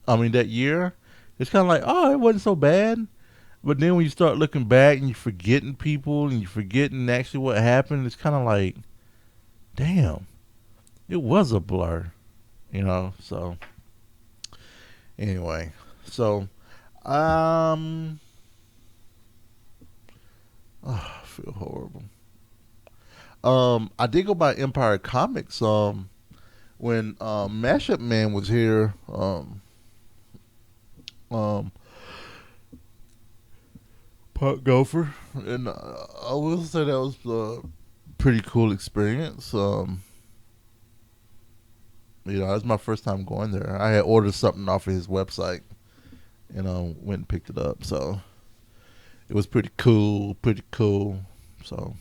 that year, it's kind of like, oh, it wasn't so bad. But then when you start looking back and you're forgetting people and you're forgetting actually what happened, it's kind of like, damn, it was a blur, so anyway, so, I feel horrible. I did go by Empire Comics, when, Mashup Man was here, Puck Gopher, and I will say that was a pretty cool experience. It was my first time going there. I had ordered something off of his website, and went and picked it up. So it was pretty cool. So,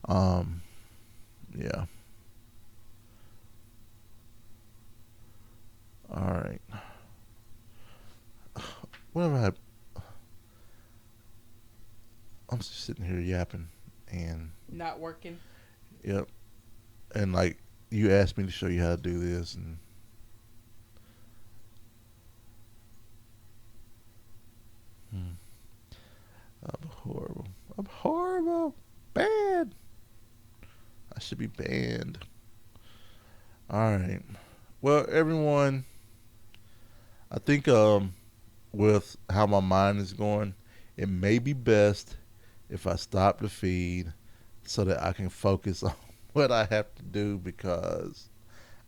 yeah. All right. What have I had? I'm just sitting here yapping and not working. Yep. And like you asked me to show you how to do this, and I'm horrible. I'm horrible. Bad. I should be banned. All right. Well, everyone, I think with how my mind is going, it may be best if I stop the feed so that I can focus on what I have to do, because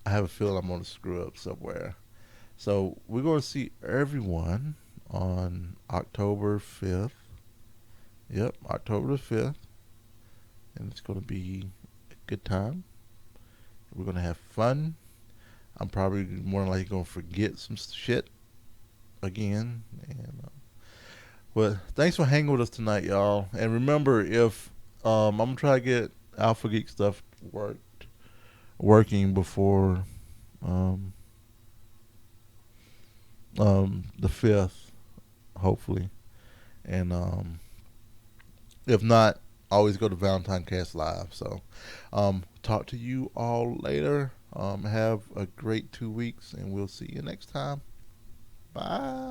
I have a feeling I'm going to screw up somewhere. So we're going to see everyone on October 5th. Yep, October the 5th. And it's going to be a good time. We're going to have fun. I'm probably more than likely going to forget some shit again. And well, thanks for hanging with us tonight, y'all. And remember, if I'm going to try to get Alpha Geek stuff working before the 5th, hopefully. And if not, always go to ValentineCast Live. So talk to you all later. Have a great 2 weeks, and we'll see you next time. Bye.